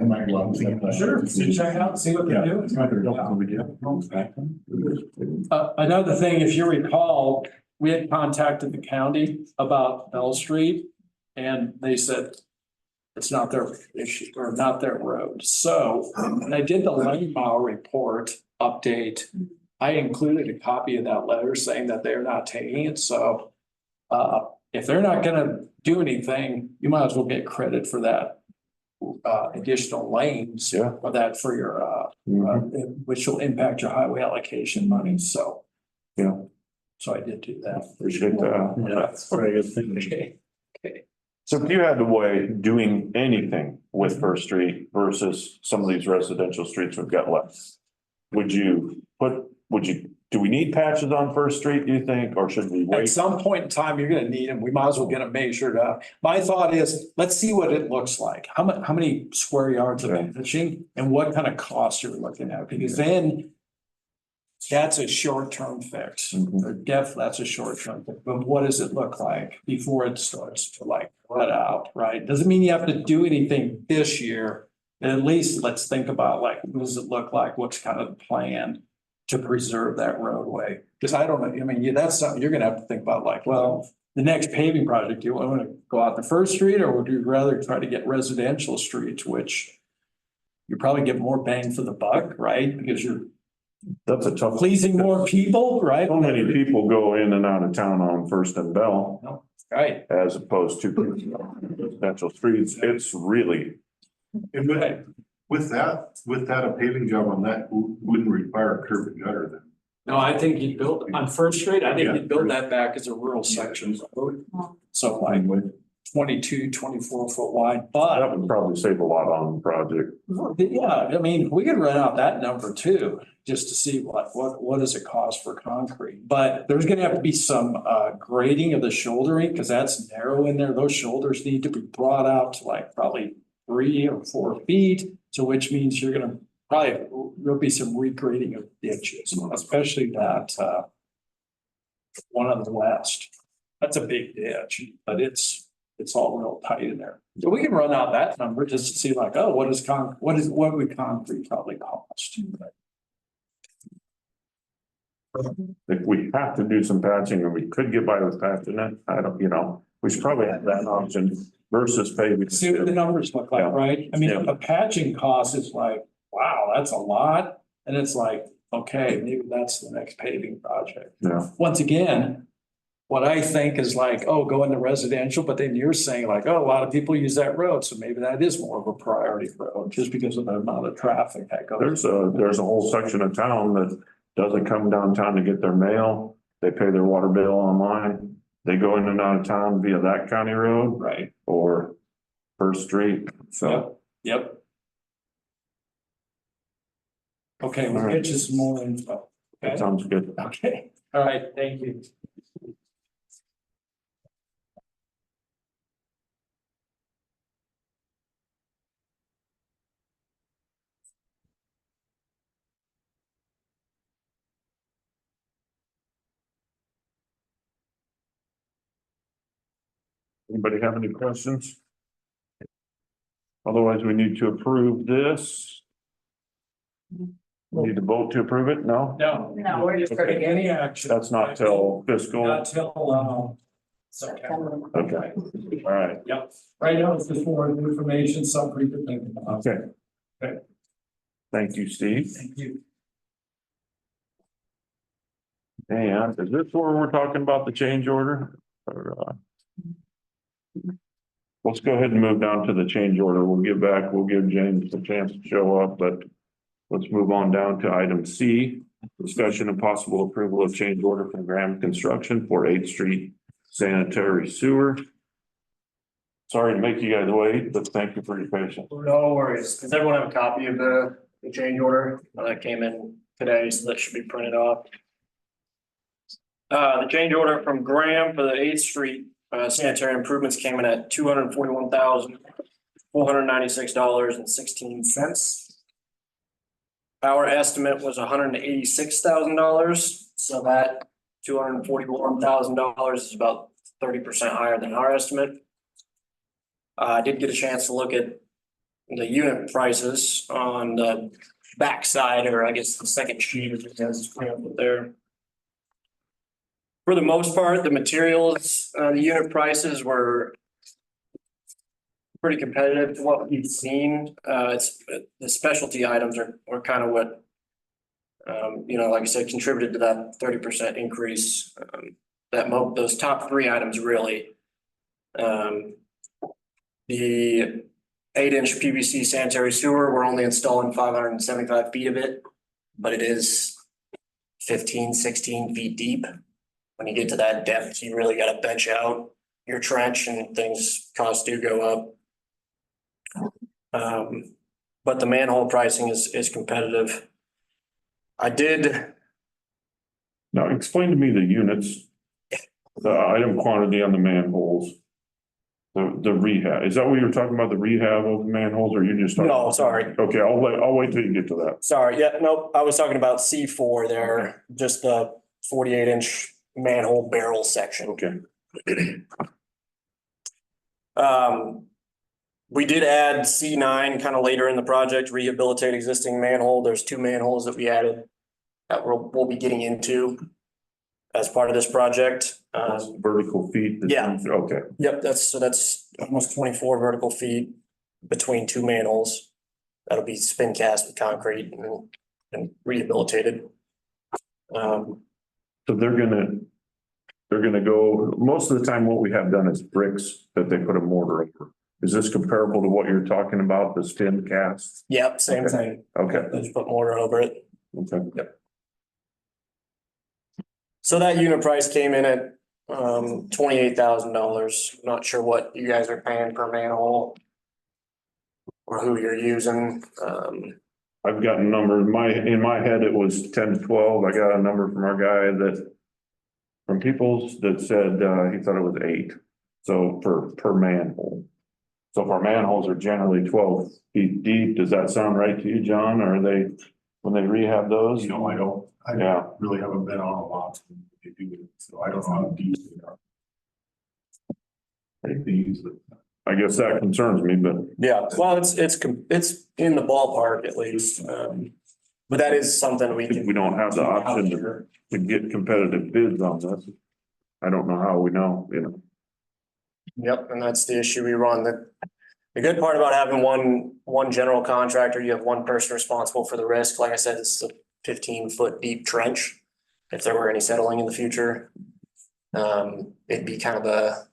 might go out and see it. Sure, check out, see what they do. Another thing, if you recall, we had contacted the county about Bell Street, and they said it's not their issue or not their road. So when I did the lane mile report update, I included a copy of that letter saying that they're not taking it. So if they're not gonna do anything, you might as well get credit for that additional lanes. Yeah. Or that for your which will impact your highway allocation money. So, Yeah. So I did do that. Appreciate that. Yeah, that's very good thing. Okay. So if you had to weigh doing anything with First Street versus some of these residential streets we've got left, do we need patches on First Street, do you think, or should we At wait? some point in time, you're gonna need them. We might as well get them measured up. My thought is, let's see what it looks like. How many square yards of patching and what kind of cost you're looking at, because then that's a short-term fix. Or that's a short-term fix. But what does it look like before it starts to like let out, right? Doesn't mean you have to do anything this year. At least let's think about like, what does it look like? What's kind of the plan to preserve that roadway? Because I don't know, I mean, that's something you're gonna have to think about, like, well, the next paving project, do you want to go out the First Street, or would you rather try to get residential streets, which you probably get more bang for the buck, right? Because you're That's a tough. pleasing more people, right? So many people go in and out of town on First and Bell. Right. as opposed to residential streets. It's really, And with that, a paving job on that wouldn't require a curb and gutter then. No, I think he built, on First Street, I think he built that back as a rural section. So like 22, 24 foot wide, but that would probably save a lot on the project. yeah, I mean, we could run out that number too, just to see what does it cost for concrete? But there's gonna have to be some grading of the shouldering, because that's narrow in there. Those shoulders need to be brought out to like probably 3 or 4 feet. So which means you're gonna probably, there'll be some regrading of ditches, especially that one on the west. That's a big ditch, but it's all real tight in there. So we can run out that number just to see like, oh, what would concrete probably cost? If we have to do some patching, and we could get by with patching it, I don't, we should probably have that option versus paving. See what the numbers look like, Yeah. right? I mean, Yeah. a patching cost is like, wow, that's a lot. And it's like, okay, maybe that's the next paving project. Yeah. Once again, what I think is like, oh, go into residential, but then you're saying like, oh, a lot of people use that road. So maybe that is more of a priority road just because of the amount of traffic that goes. There's a whole section of town that doesn't come downtown to get their mail. They pay their water bill online. They go in and out of town via that county road Right. or First Street. So Yep. Okay, we'll All right. get you some more info. that Okay, sounds good. okay, all right, thank you. Anybody have any questions? Otherwise, we need to approve this. We need to vote to approve it? No? No. No. We're just taking any action. That's not till fiscal. Not till, September. Okay, all right. Yep, right now it's just more information, something to think about. Okay. Okay. Thank you, Steve. Thank you. And is this where we're talking about the change order? Or, let's go ahead and move down to the change order. We'll give James a chance to show up, but let's move on down to item C. Discussion and possible approval of change order from Graham Construction for 8th Street sanitary sewer. Sorry to make you guys wait, but thank you for your patience. No worries. Does everyone have a copy of the change order that came in today? So that should be printed off. The change order from Graham for the 8th Street sanitary improvements came in at $241,496.16. Our estimate was $186,000, so that $241,000 is about 30% higher than our estimate. I did get a chance to look at the unit prices on the backside, or I guess the second sheet of it has there. For the most part, the materials, the unit prices were pretty competitive to what we've seen. It's the specialty items are kind of what, like I said, contributed to that 30% increase. Those top 3 items really. The 8-inch PVC sanitary sewer, we're only installing 575 feet of it, but it is 15, 16 feet deep. When you get to that depth, you really got to bench out your trench and costs do go up. But the manhole pricing is competitive. Now, explain to me the units, the item quantity on the manholes. The rehab, is that what you were talking about, the rehab of the manholes, or you just? No, sorry. Okay, I'll wait till you get to that. Sorry, yeah, nope, I was talking about C4 there, just the 48-inch manhole barrel section. Okay. We did add C9 kind of later in the project, rehabilitate existing manhole. There's 2 manholes that we added that we'll be getting into as part of this project. Vertical feet? Yeah. Okay. Yep, that's almost 24 vertical feet between 2 manholes. That'll be spin cast with concrete and rehabilitated. So they're gonna they're gonna go, most of the time what we have done is bricks that they put a mortar over. Is this comparable to what you're talking about, the stem cast? Yep, same Okay. thing. Okay, They just put mortar over it. okay. So that unit price came in at $28,000. Not sure what you guys are paying per manhole. Or who you're using. I've got a number in my head, it was 10 to 12. I got a number from our guy that. From Peoples that said he thought it was 8. So per manhole. So if our manholes are generally 12 feet deep, does that sound right to you, John? Or are they, when they rehab those? You know, I don't, I Yeah. really haven't been on a lot, they do it, so I don't know how deep they are. I think they use it. I guess that concerns me, but Yeah, well, it's in the ballpark at least. But that is something we can. we don't have the option to get competitive bids on this. I don't know how we know, you know. Yep, and that's the issue we run. The good part about having one general contractor, you have one person responsible for the risk. Like I said, it's a 15-foot deep trench. If there were any settling in the future, it'd be kind of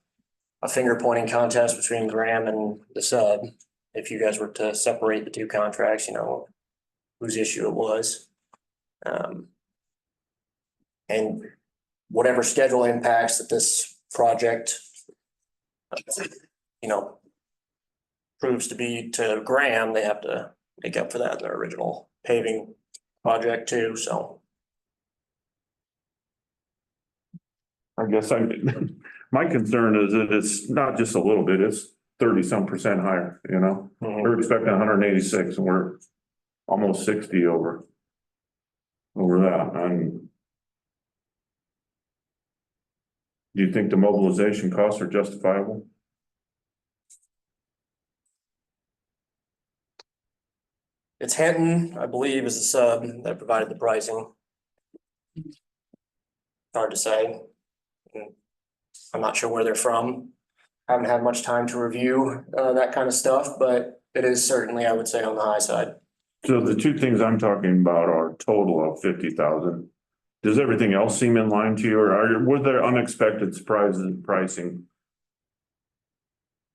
a finger pointing contest between Graham and the sub. If you guys were to separate the two contracts, you know, whose issue it was. And whatever schedule impacts that this project, you know, proves to be to Graham, they have to make up for that in their original paving project too, so. I guess my concern is that it's not just a little bit, it's 30-some% higher, you know? We're expecting 186 and we're almost 60 over that. And do you think the mobilization costs are justifiable? It's Hinton, I believe, is the sub that provided the pricing. Hard to say. I'm not sure where they're from. Haven't had much time to review that kind of stuff, but it is certainly, I would say, on the high side. So the two things I'm talking about are a total of 50,000. Does everything else seem in line to you, or were there unexpected surprises in pricing?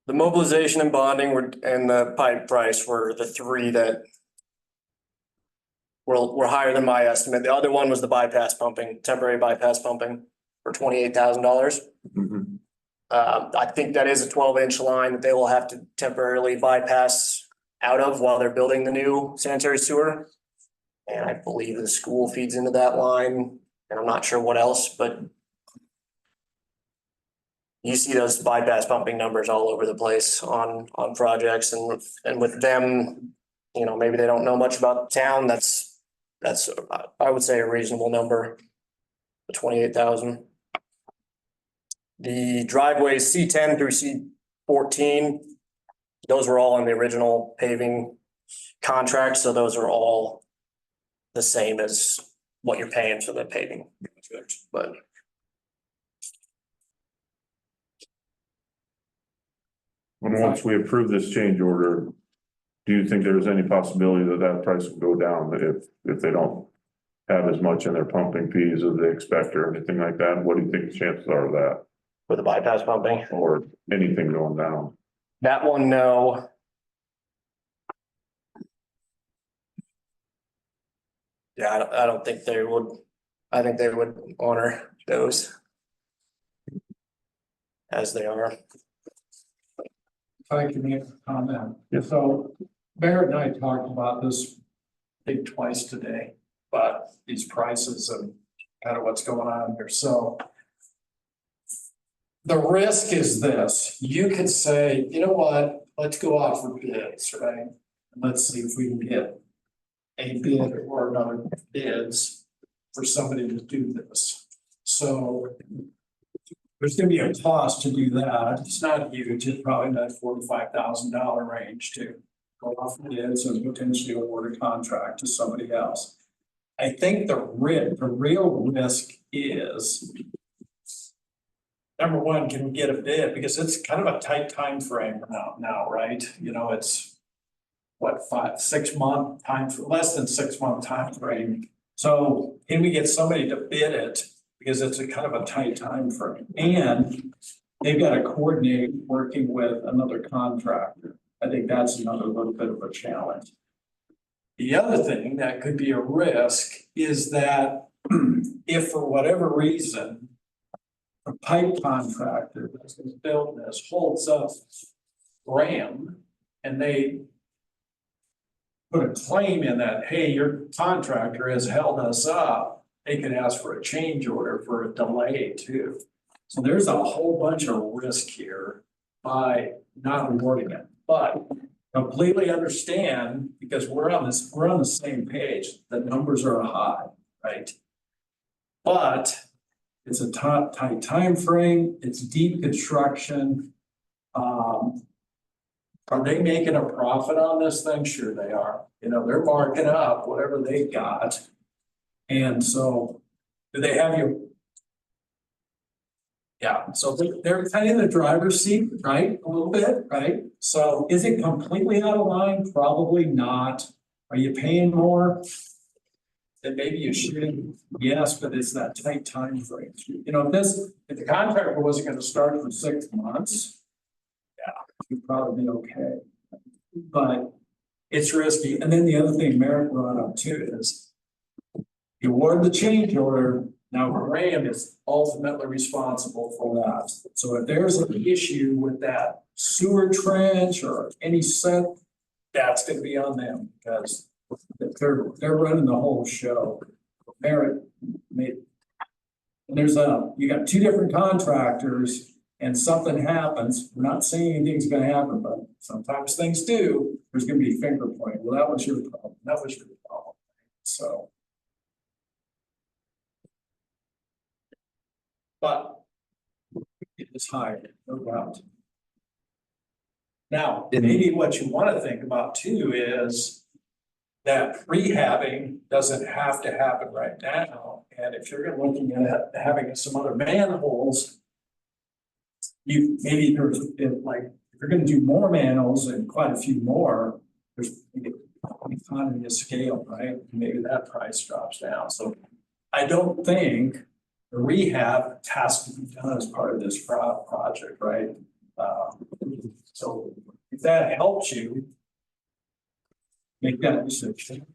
The mobilization and bonding and the pipe price were the three that were higher than my estimate. The other one was the bypass pumping, temporary bypass pumping for $28,000. Mhm. I think that is a 12-inch line that they will have to temporarily bypass out of while they're building the new sanitary sewer. And I believe the school feeds into that line, and I'm not sure what else, but you see those bypass pumping numbers all over the place on projects, and with them, you know, maybe they don't know much about the town. That's I would say a reasonable number, the 28,000. The driveways C10 through C14, those were all in the original paving contract, so those are all the same as what you're paying for the paving. But And once we approve this change order, do you think there's any possibility that that price will go down if they don't have as much in their pumping fees as they expect or anything like that? What do you think the chances are of that? for the bypass pumping, Or anything going down? that one, no. Yeah, I don't think they would. I think they would honor those as they are. If I can make a comment. Yes. So Barrett and I talked about this I think twice today, but these prices and kind of what's going on here. So the risk is this, you could say, you know what, let's go out for bids, right? And let's see if we can get a bid or another bids for somebody to do this. So there's gonna be a cost to do that. It's not huge, it's probably in that $45,000 range to go off the bids and potentially award a contract to somebody else. I think the real risk is, number one, can we get a bid? Because it's kind of a tight time frame now, right? You know, it's what, 6 month time, less than 6 month time frame. So can we get somebody to bid it because it's a kind of a tight time frame, and they've got to coordinate working with another contractor. I think that's another little bit of a challenge. The other thing that could be a risk is that if for whatever reason, a pipe contractor that's gonna build this holds up Graham and they put a claim in that, hey, your contractor has held us up, they could ask for a change order for a delay too. So there's a whole bunch of risk here by not awarding it, but completely understand, because we're on the same page, the numbers are high, right? But it's a tight time frame. It's deep construction. Are they making a profit on this thing? Sure they are. You know, they're marking up whatever they've got. And so, do they have you? Yeah, so they're kind of in the driver's seat, right? A little bit, right? So is it completely out of line? Probably not. Are you paying more? Then maybe you should, yes, but it's that tight time frame. You know, if the contractor wasn't gonna start for 6 months, yeah, you'd probably be okay. But it's risky. And then the other thing Merrick brought up too is you award the change order, now Graham is ultimately responsible for that. So if there's an issue with that sewer trench or any set, that's gonna be on them, because they're running the whole show. Merritt made. And you got 2 different contractors and something happens. We're not saying anything's gonna happen, but sometimes things do. There's gonna be finger pointing. Well, that was your problem. That was your problem. So. But it is higher, no doubt. Now, maybe what you want to think about too is that rehabbing doesn't have to happen right now. And if you're looking at having some other manholes, you maybe there's like, if you're going to do more manholes and quite a few more, there's economy of scale, right? Maybe that price drops down. So I don't think the rehab has to be done as part of this project, right? So if that helps you make that decision,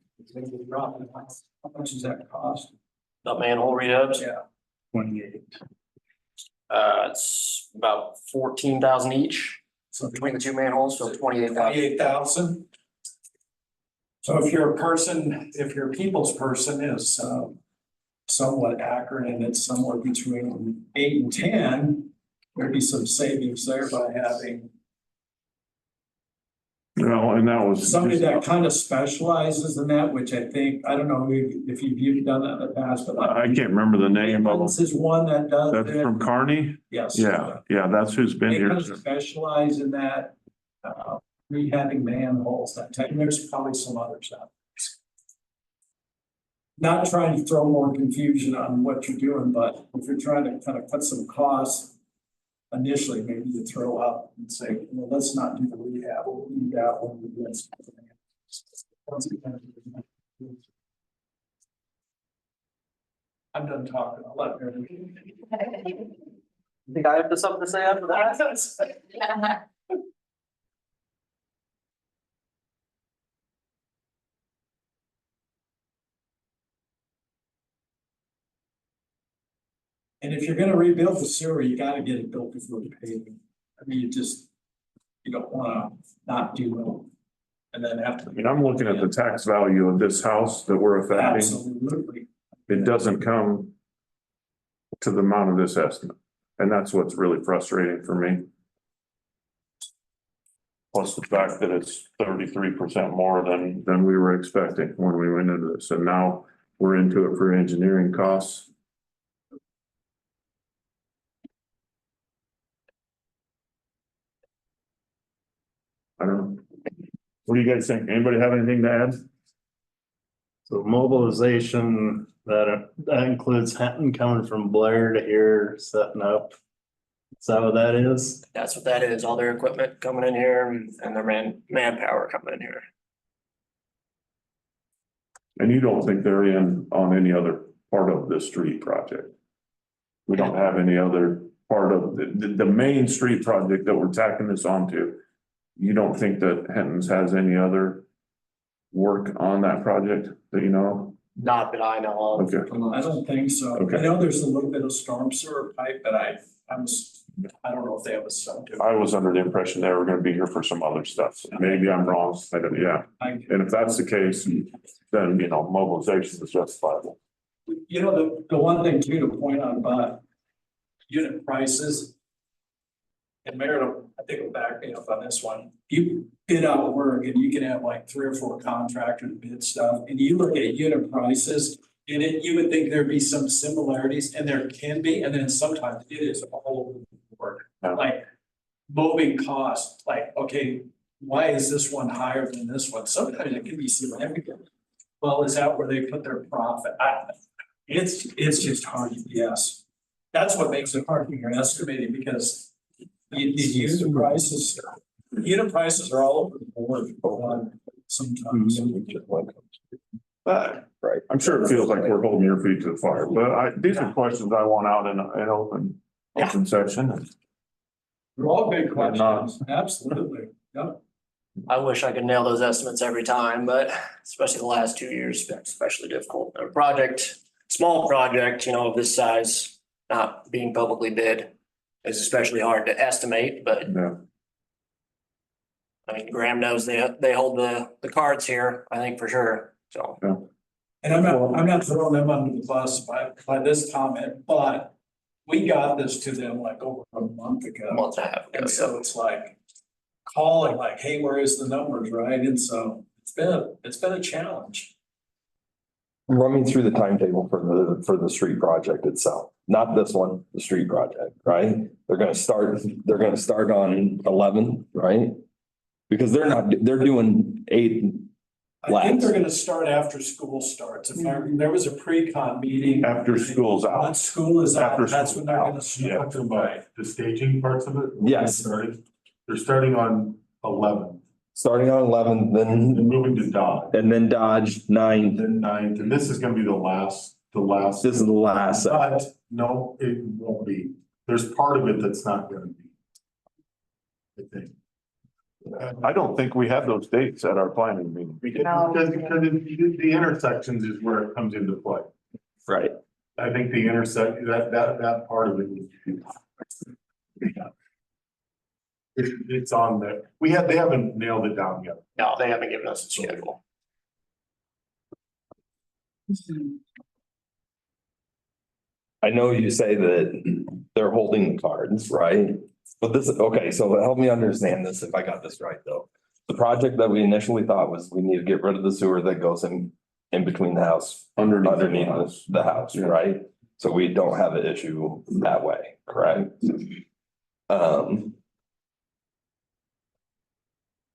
how much does that cost? The manhole rehabs, Yeah. 28. it's about 14,000 each. So between the 2 manholes, so 28,000. 28,000. So if you're a person, if your people's person is somewhat accurate and it's somewhere between 8 and 10, there'd be some savings there by having and that was. somebody that kind of specializes in that, which I think, I don't know if you've done that in the past, but I can't remember the name of this them. is one that does That's it. from Kearney? Yes. Yeah, that's who's been They here. kind of specialize in that, rehabbing manholes, that type, and there's probably some others out there. Not trying to throw more confusion on what you're doing, but if you're trying to kind of cut some costs initially, maybe you throw up and say, well, let's not do the rehab, we'll do that one. I'm done talking. I'll let everybody. Think I have something to say after that? And if you're gonna rebuild the sewer, you gotta get it built before the paving. I mean, you don't wanna not do it. And then have to. I mean, I'm looking at the tax value of this house that we're affecting. Absolutely. It doesn't come to the amount of this estimate. And that's what's really frustrating for me. Plus the fact that it's 33% more than we were expecting when we went into this. And now we're into it for engineering costs. I don't know. What do you guys think? Anybody have anything to add? So mobilization, that includes Henton coming from Blair to here, setting up. Is that what that is? That's what that is, all their equipment coming in here and their manpower coming in here. And you don't think they're in on any other part of this street project? We don't have any other part of the main street project that we're tacking this onto. You don't think that Hinton's has any other work on that project that you know Not that I know of. of? Okay, I don't think so. Okay. I know there's a little bit of storm sewer pipe, but I don't know if they have a subject. I was under the impression they were gonna be here for some other stuff. So maybe I'm wrong, but yeah. And if that's the case, then, you know, mobilization is justifiable. You know, the one thing too to point on about unit prices. And Meredith, I think will back me up on this one. You bid out work and you can have like 3 or 4 contractors bid stuff and you look at unit prices. And you would think there'd be some similarities and there can be, and then sometimes it is all over the board. Yeah. Like moving costs, like, okay, why is this one higher than this one? Sometimes it can be significant. Well, is that where they put their profit? It's just hard to guess. That's what makes it hard when you're estimating because these unit prices are all over the board sometimes. But Right. I'm sure it feels like we're holding your feet to the fire, but these are questions I want out in open session. They're all good questions, absolutely, yep. I wish I could nail those estimates every time, but especially the last 2 years, been especially difficult. A project, small project, you know, of this size, not being publicly bid is especially hard to estimate, but Yeah. I mean, Graham knows they hold the cards here, I think for sure, so. And I'm not throwing them under the bus by this comment, but we got this to them like over a month ago. A month and a half ago, And yeah. so it's like calling like, hey, where is the numbers, right? And so it's been a challenge. Run me through the timetable for the street project itself, not this one, the street project, right? They're gonna start on 11, right? Because they're doing 8 I think they're laps. gonna start after school starts. There was a pre-con meeting. After school's out. Once school is out, After that's school's when they're out. gonna start. Talking about the staging parts of it? Yes. They're starting on 11, Starting on 11, and then, moving to Dodge, and then Dodge 9. then 9th, and this is gonna be the last. This is the last. But no, it won't be. There's part of it that's not gonna be. I think. I don't think we had those dates at our planning meeting. Because the intersections is where it comes into play. Right. I think the intersect, that part of it. It's on there. They haven't nailed it down yet. No, they haven't given us a schedule. I know you say that they're holding the cards, right? But this, okay, so help me understand this if I got this right, though. The project that we initially thought was we need to get rid of the sewer that goes in between the house, underneath the house, right? So we don't have an issue that way, correct?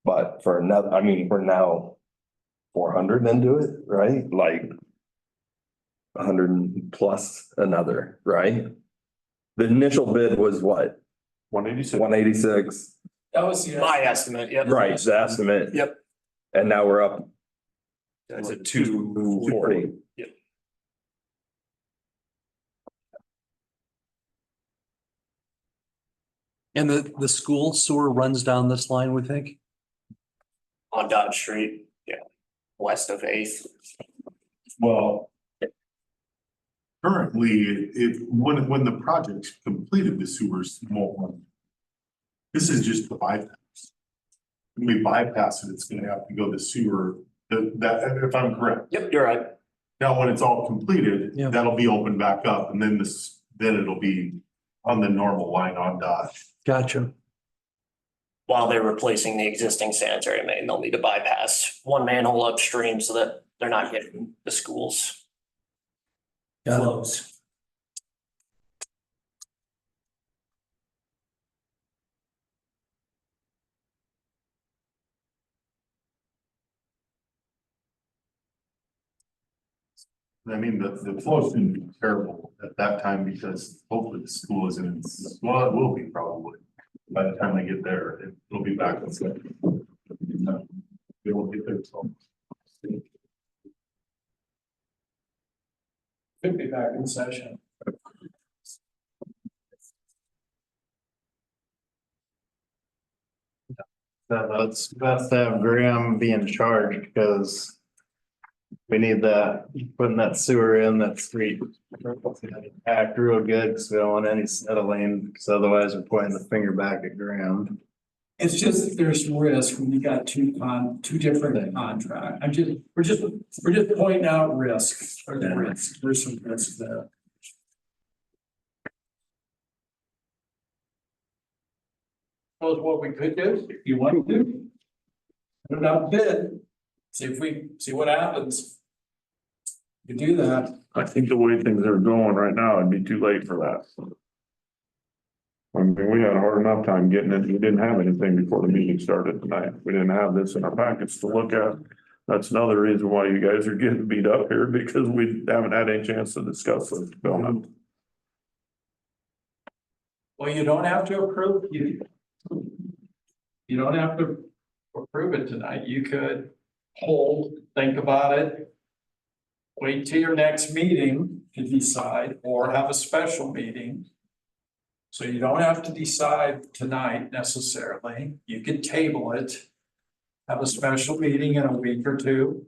But for another, I mean, we're now 400 into it, right? Like 100 plus another, right? The initial bid was what? 186. 186, That was My estimate, yep. right, the estimate. Yep. And now we're up That's to it. 240. Yep. And the school sewer runs down this line, we think? On Dodge Street, yeah, west of 8th. Well. Currently, when the project's completed, the sewers won't run. This is just the bypass. When we bypass it, it's gonna have to go to sewer, that, if I'm correct. Yep, you're right. Now, when it's all completed, Yeah. that'll be opened back up, and then then it'll be on the normal line on Dodge. Gotcha. While they're replacing the existing sanitary main, they'll need to bypass one manhole upstream so that they're not hitting the schools. Got it. Flows. I mean, the flow's gonna be terrible at that time because hopefully the school isn't, well, it will be probably. By the time they get there, it'll be back. They won't get there till. Could be back in session. It's best to have Graham be in charge because we need that, putting that sewer in that street. Act real good because we don't want any settling, because otherwise we're pointing the finger back at Graham. It's just, there's risk when you got two different contracts. We're just pointing out risk, or the risk, there's some risk there. Suppose what we could do, if you want to, put it out bid, see what happens. You do that. I think the way things are going right now, it'd be too late for that. I mean, we had a hard enough time getting it. We didn't have anything before the meeting started tonight. We didn't have this in our packets to look at. That's another reason why you guys are getting beat up here, because we haven't had any chance to discuss this. Bill. Well, you don't have to approve, you don't have to approve it tonight. You could hold, think about it. Wait till your next meeting to decide, or have a special meeting. So you don't have to decide tonight necessarily. You could table it. Have a special meeting in a week or two.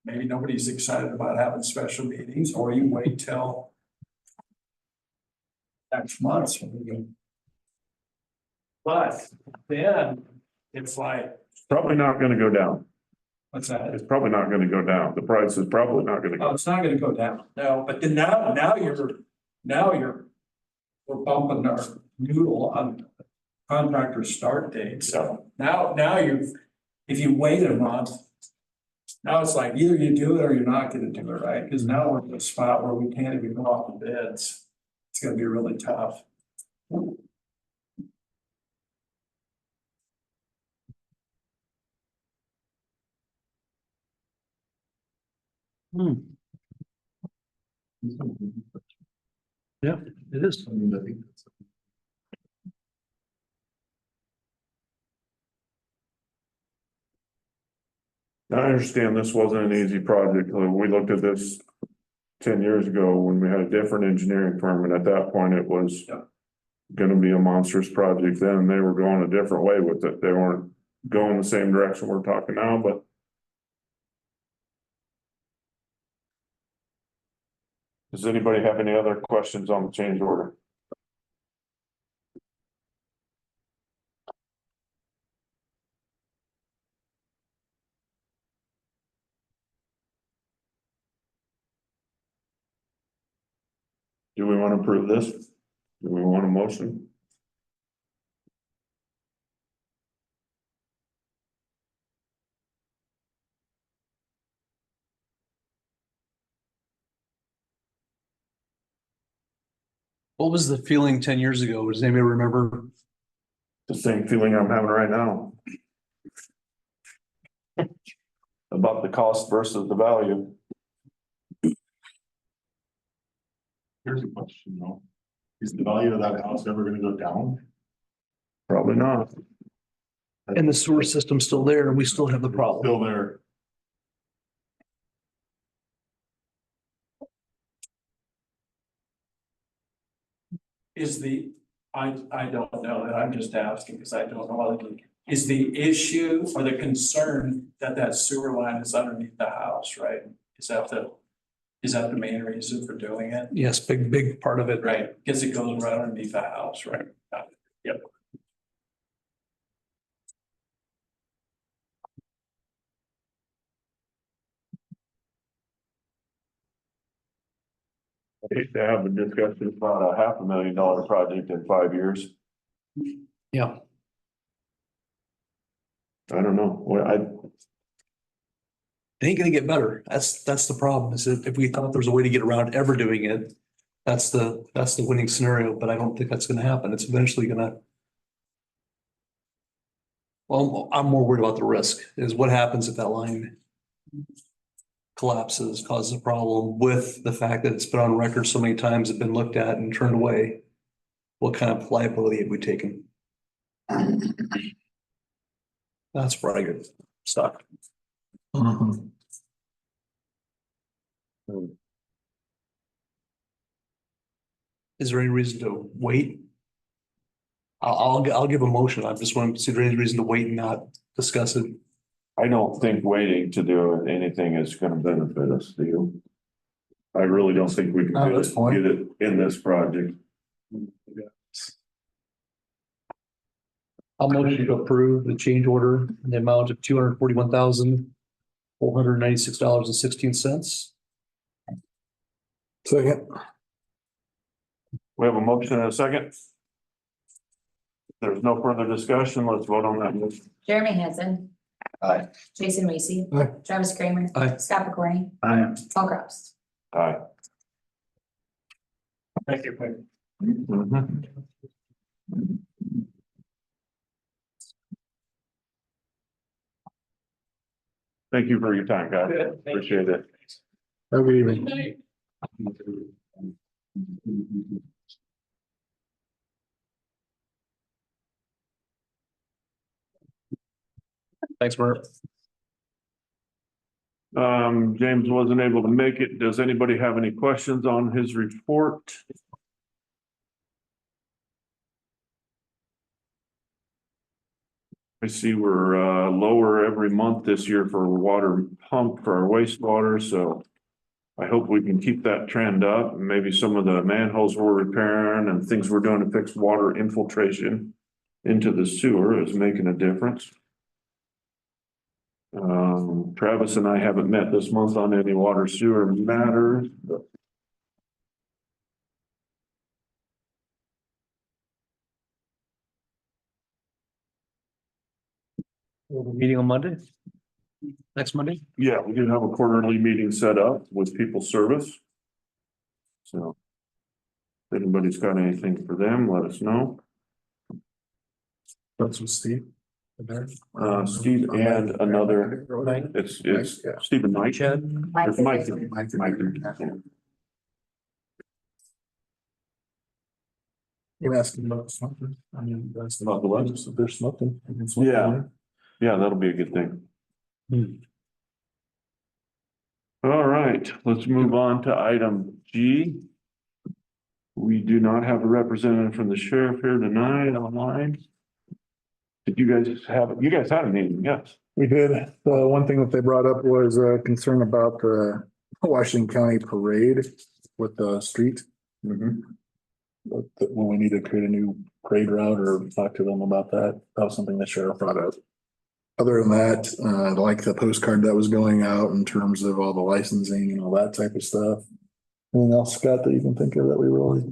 Maybe nobody's excited about having special meetings, or you wait till next month. But then it's like, Probably not gonna go down. what's that? It's probably not gonna go down. The price is probably not gonna Oh, go. it's not gonna go down. No, but then we're bumping our noodle on contractor start date. So now if you wait a month, now it's like either you do it or you're not gonna do it, right? Because now we're in a spot where we can't even go off the bids. It's gonna be really tough. Yeah, it is. I mean, I think that's- I understand this wasn't an easy project. We looked at this 10 years ago when we had a different engineering firm, and at that point it was gonna be a monstrous project then. They were going a different way with it. They weren't going the same direction we're talking now, but does anybody have any other questions on the change order? Do we want to approve this? Do we want a motion? What was the feeling 10 years ago? Does anybody remember? The same feeling I'm having right now. About the cost versus the value. Here's a question though. Is the value of that house ever gonna go down? Probably not. And the sewer system's still there and we still have the problem. Still there. I don't know, and I'm just asking because I don't know. Is the issue or the concern that sewer line is underneath the house, right? Is that the main reason for doing it? Yes, big part of it. Right, because it goes right underneath the house, right? Yep. I hate to have a discussion about a $500,000 project in 5 years. Yeah. I don't know. It ain't gonna get better. That's the problem, is that if we thought there was a way to get around ever doing it, that's the winning scenario, but I don't think that's gonna happen. It's eventually gonna. Well, I'm more worried about the risk, is what happens if that line collapses, causes a problem with the fact that it's been on record so many times, it's been looked at and turned away. What kind of liability have we taken? That's where I get stuck. Is there any reason to wait? I'll give a motion. I just want to see if there's any reason to wait and not discuss it. I don't think waiting to do anything is gonna benefit us, do you? I really don't think we can Not at this point. get it in this project. I'll motion to approve the change order in the amount of $241,496.16. Second. We have a motion and a second. If there's no further discussion, let's vote on that motion. Jeremy Hansen. Aye. Jason Weasey. Aye. Travis Kramer. Aye. Scott McCorney. Aye. Paul Kraus. Aye. Thank you. Mhm. Thank you for your time, guys. Appreciate it. Have a good evening. Thanks, Bert. James wasn't able to make it. Does anybody have any questions on his report? I see we're lower every month this year for water pump for our wastewater, so I hope we can keep that trend up. Maybe some of the manholes we're repairing and things we're doing to fix water infiltration into the sewer is making a difference. Travis and I haven't met this month on any water sewer matters, but Meeting on Monday? Next Monday? yeah, we do have a quarterly meeting set up with people service. So if anybody's got anything for them, let us know. That's with Steve. Steve and another, it's Yeah. Steve and Mike. Chad? There's Mike. You asking about smoking? I mean, that's About the what? They're smoking. Yeah. Yeah, that'll be a good thing. All right, let's move on to item G. We do not have a representative from the sheriff here tonight online. Did you guys had a meeting, yes? We did. One thing that they brought up was a concern about the Washington County parade with the street. When we need to create a new parade route or talk to them about that. That was something the sheriff brought up. Other than that, like the postcard that was going out in terms of all the licensing and all that type of stuff. Anything else, Scott, that you can think of that we really?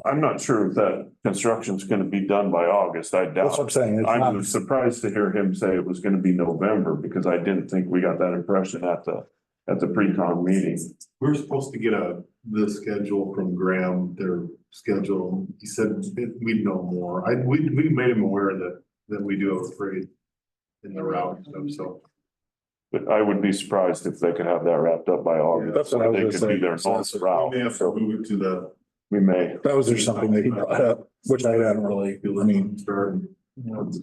I'm not sure if that construction's gonna be done by August. I That's what I'm doubt. saying. It's I not- was surprised to hear him say it was gonna be November because I didn't think we got that impression at the pre-con meeting. We're supposed to get the schedule from Graham, their schedule. He said we'd know more. We made him aware that we do have a parade in the route and stuff, so. But I would be surprised if they could have that wrapped up by August. That's what I was They gonna could say. be their normal We route, may have to so move it to the. we may. That was just something that he brought up, which I hadn't really, I mean. It's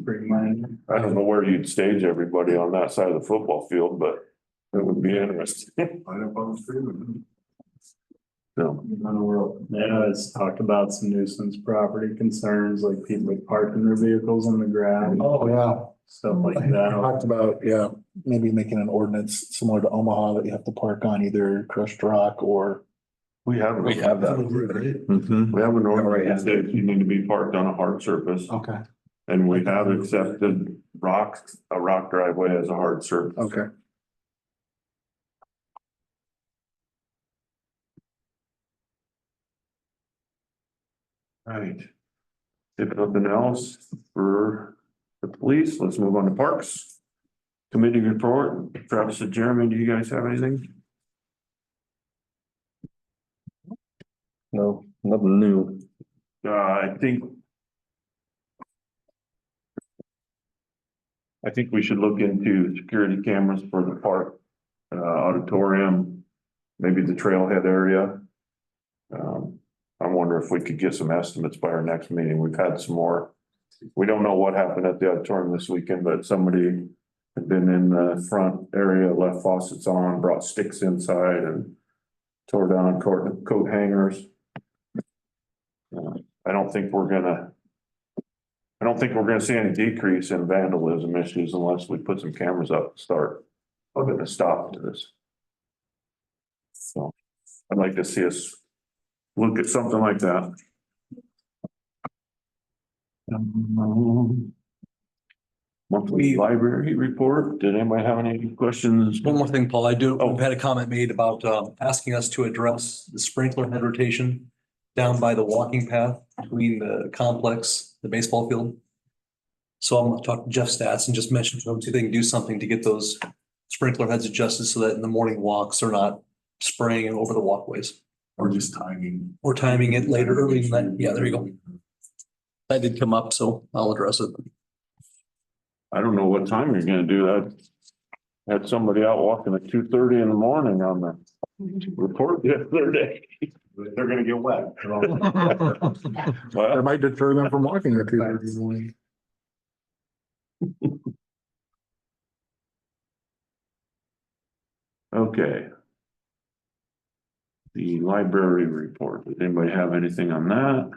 pretty minor. I don't know where you'd stage everybody on that side of the football field, but it would be interesting. Line up on the street. So, Yeah, it's talked about some nuisance property concerns, like people parking their vehicles on the ground, Oh, yeah. stuff like We that. talked about, yeah, maybe making an ordinance similar to Omaha that you have to park on either crushed rock or. we have that. We have an ordinance that says you need to be parked on a hard surface, Okay, and we have accepted a rock driveway as a hard surface. okay. Right. If nothing else for the police, let's move on to parks. Committee report, Travis and Jeremy, do you guys have anything? No, nothing new. I think we should look into security cameras for the park, auditorium, maybe the trailhead area. I wonder if we could get some estimates by our next meeting. We've had some more. We don't know what happened at the auditorium this weekend, but somebody had been in the front area, left faucets on, brought sticks inside and tore down coat hangers. I don't think we're gonna I don't think we're gonna see any decrease in vandalism issues unless we put some cameras up to start putting a stop to this. So I'd like to see us look at something like that. Monthly library report. Did anybody have any questions? One more thing, Paul, I've had a comment made about asking us to address the sprinkler head rotation down by the walking path between the complex, the baseball field. So I'm gonna talk to Jeff Stats and just mention to him, see if they can do something to get those sprinkler heads adjusted so that in the morning walks are not spraying over the walkways. Or just timing. Or timing it later, early in that. Yeah, there you go. That did come up, so I'll address it. I don't know what time you're gonna do that. Had somebody out walking at 2:30 in the morning on the report the other day. They're gonna get wet. That Well, might deter them from walking at 2:30 in the morning. okay. The library report. Does anybody have anything on that?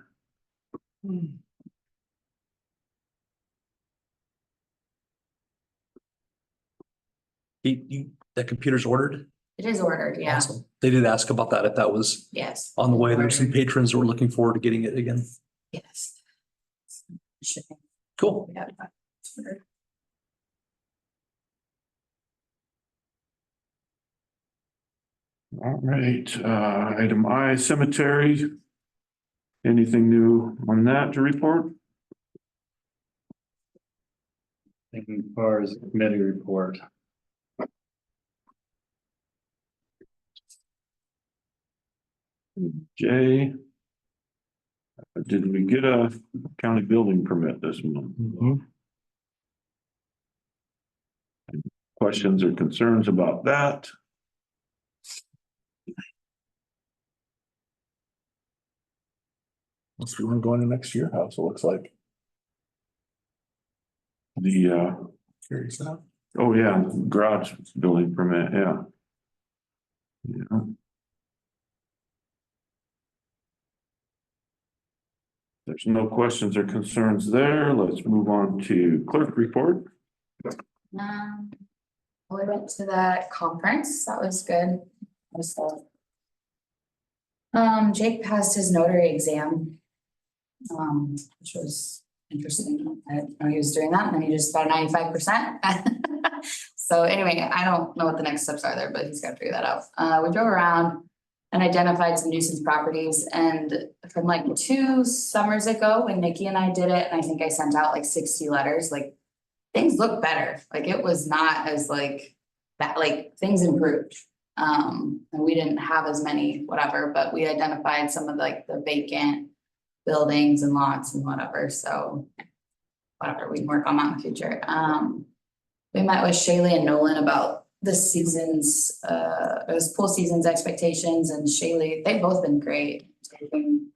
That computer's ordered? It is ordered, yeah, Awesome. They did ask about that, if that was yes. on the way. There's some Ordered. patrons who are looking forward to getting it again. Yes. Shipping, Cool. yeah. It's ordered. All right, item I, cemetery. Anything new on that to report? As far as committee report. Jay? Did we get a county building permit this month? Questions or concerns about that? Must be one going to next year house, it looks like. The, Curious now. oh yeah, garage building permit, yeah. Yeah. There's no questions or concerns there. Let's move on to clerk report. We went to that conference, that was good. Jake passed his notary exam. Which was interesting. I didn't know he was doing that, and then he just got 95%. So anyway, I don't know what the next steps are there, but he's got to figure that out. We drove around and identified some nuisance properties, and from like 2 summers ago, when Nikki and I did it, and I think I sent out like 60 letters, like things look better. Like it was not as like that, like things improved. And we didn't have as many, whatever, but we identified some of like the vacant buildings and lots and whatever, so whatever, we can work on that in the future. We met with Shaylee and Nolan about this season's, it was pool season's expectations, and Shaylee, they've both been great, taking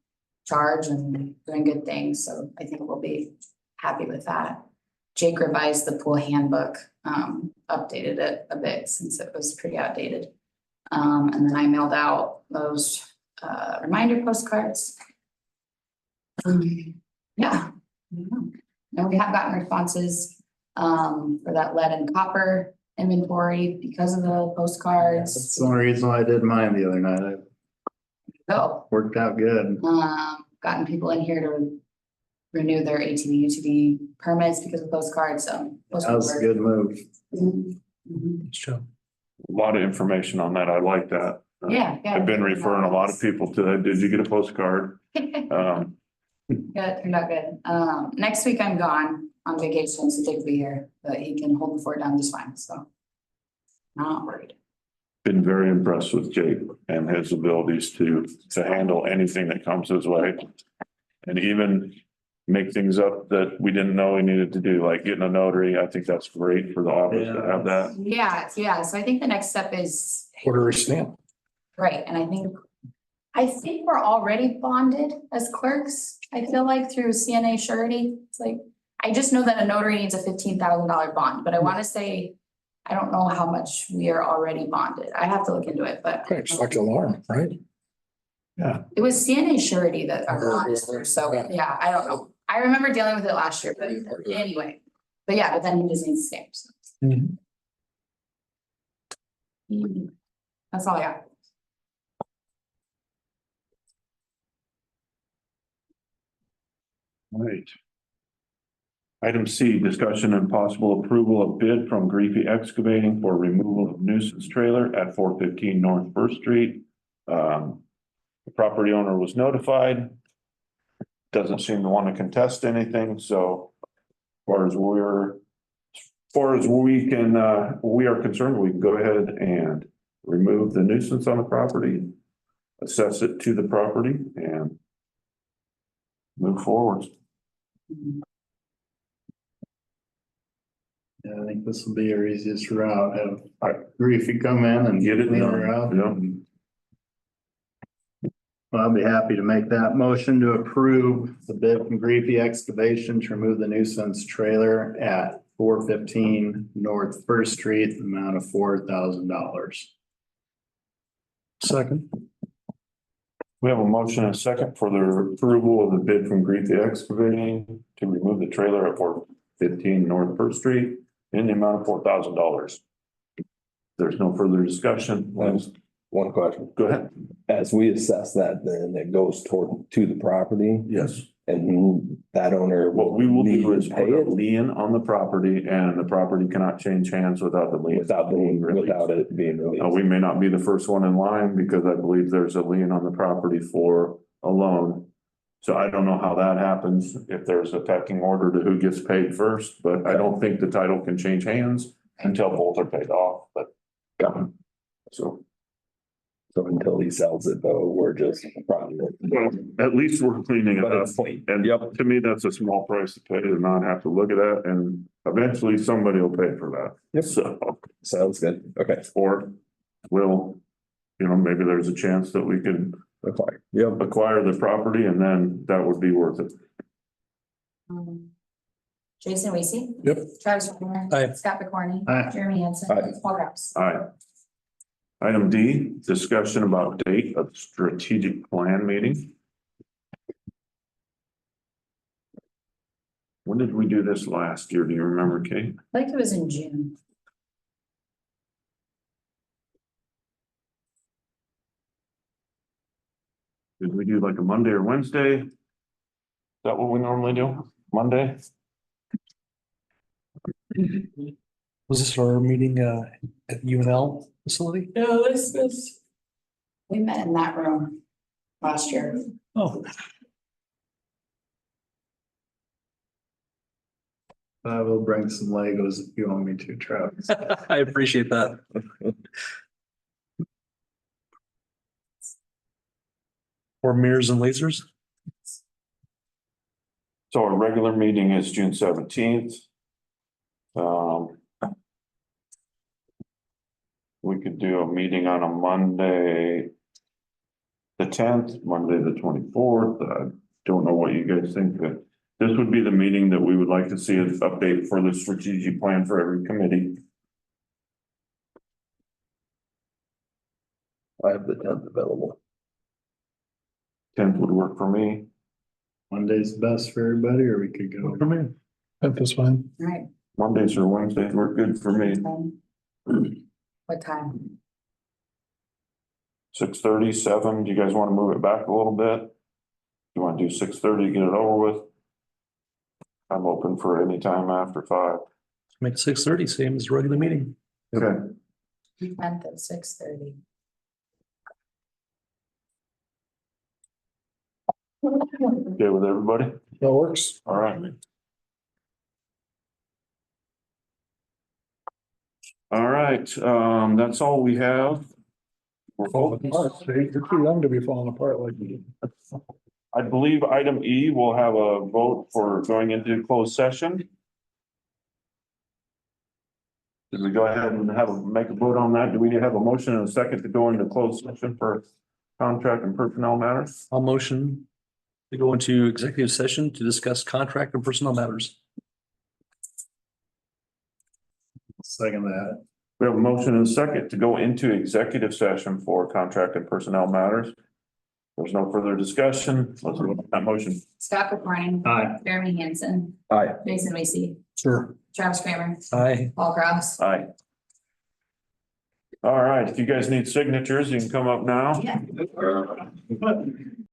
charge and doing good things, so I think we'll be happy with that. Jake revised the pool handbook, updated it a bit since it was pretty outdated. And then I mailed out those reminder postcards. Yeah. And we have gotten responses for that lead and copper inventory because of the postcards. That's the only reason why I did mine the other night. It So, worked out good. gotten people in here to renew their ATV, UTV permits because of postcards, so. That was a good move. Sure. A lot of information on that. I like that. Yeah, yeah. I've been referring a lot of people to that. Did you get a postcard? Yeah, it turned out good. Next week I'm gone on vacation, so Dick will be here, but he can hold the fort down just fine, so. Not worried. Been very impressed with Jake and his abilities to handle anything that comes his way. And even make things up that we didn't know we needed to do, like getting a notary. I think that's great for the office to have that. Yeah, so I think the next step is, Order a stamp. right, and I think we're already bonded as clerks, I feel like through CNA surety. It's like, I just know that a notary needs a $15,000 bond, but I want to say, I don't know how much we are already bonded. I have to look into it, but. Right, just like the alarm, right? It was CNA surety that our bond is through, so yeah, I don't know. I remember dealing with it last year, but anyway, but yeah, but then he just needs stamps. Mhm. That's all I got. Right. Item C, discussion and possible approval of bid from Griffey Excavating for removal of nuisance trailer at 415 North First Street. The property owner was notified. Doesn't seem to want to contest anything, so as far as we can, we are concerned, we can go ahead and remove the nuisance on the property, assess it to the property and move forward. Yeah, I think this will be our easiest route, have Griffey come in and Get it clean done, her out. yeah. Well, I'll be happy to make that motion to approve the bid from Griffey Excavation to remove the nuisance trailer at 415 North First Street, the amount of $4,000. Second. We have a motion and a second for the approval of the bid from Griffey Excavating to remove the trailer at 415 North First Street in the amount of $4,000. There's no further discussion. One question. Go ahead. As we assess that, then it goes to the property Yes. and that owner What we will need do to is pay put a it lien on the property and the property cannot change hands without the lien. without it being released. We may not be the first one in line because I believe there's a lien on the property for a loan. So I don't know how that happens, if there's a pecking order to who gets paid first, but I don't think the title can change hands until both are paid off, but. So. So until he sells it though, we're just probably. Well, at least we're cleaning it But up. it's clean. And Yep. to me, that's a small price to pay to not have to look at that, and eventually somebody will pay for that. Yep. So, Sounds good. Okay. or will, maybe there's a chance that we could Okay. Yep. acquire the property and then that would be worth it. Jason Weasey. Yep. Travis Warner. Aye. Scott McCorney. Aye. Jeremy Hanson. Aye. Paul Rouse. Aye. Item D, discussion about date of strategic plan meeting. When did we do this last year? Do you remember, Kate? I think it was in June. Did we do like a Monday or Wednesday? Is that what we normally do? Monday? Was this our meeting at UNL facility? No, this. We met in that room last year. Oh, I will bring some Legos if you want me to, Travis. I appreciate that. Or mirrors and lasers? So our regular meeting is June 17th. We could do a meeting on a Monday, the 10th, Monday, the 24th. I don't know what you guys think, but this would be the meeting that we would like to see an update for the strategic plan for every committee. I have the 10th available. 10th would work for me. Monday's best for everybody, or we could go. For me, that's fine. All right. Mondays or Wednesdays work good for me. What time? 6:30, 7. Do you guys want to move it back a little bit? You want to do 6:30, get it over with? I'm open for any time after 5. Make 6:30, same as regular meeting. Okay. 10th at 6:30. Okay with everybody? That works. All right. All right, that's all we have. Falling apart. You're too young to be falling apart like you. I believe item E will have a vote for going into closed session. Did we go ahead and make a vote on that? Do we have a motion and a second to go into closed session for contract and personnel matters? I'll motion to go into executive session to discuss contract and personnel matters. Second that. We have a motion and a second to go into executive session for contract and personnel matters. There's no further discussion. Let's move on that motion. Scott McCorney. Aye. Jeremy Hansen. Aye. Jason Lacy. Sure. Travis Kramer. Aye. Paul Kraus. Aye. All right, if you guys need signatures, you can come up now. Yeah.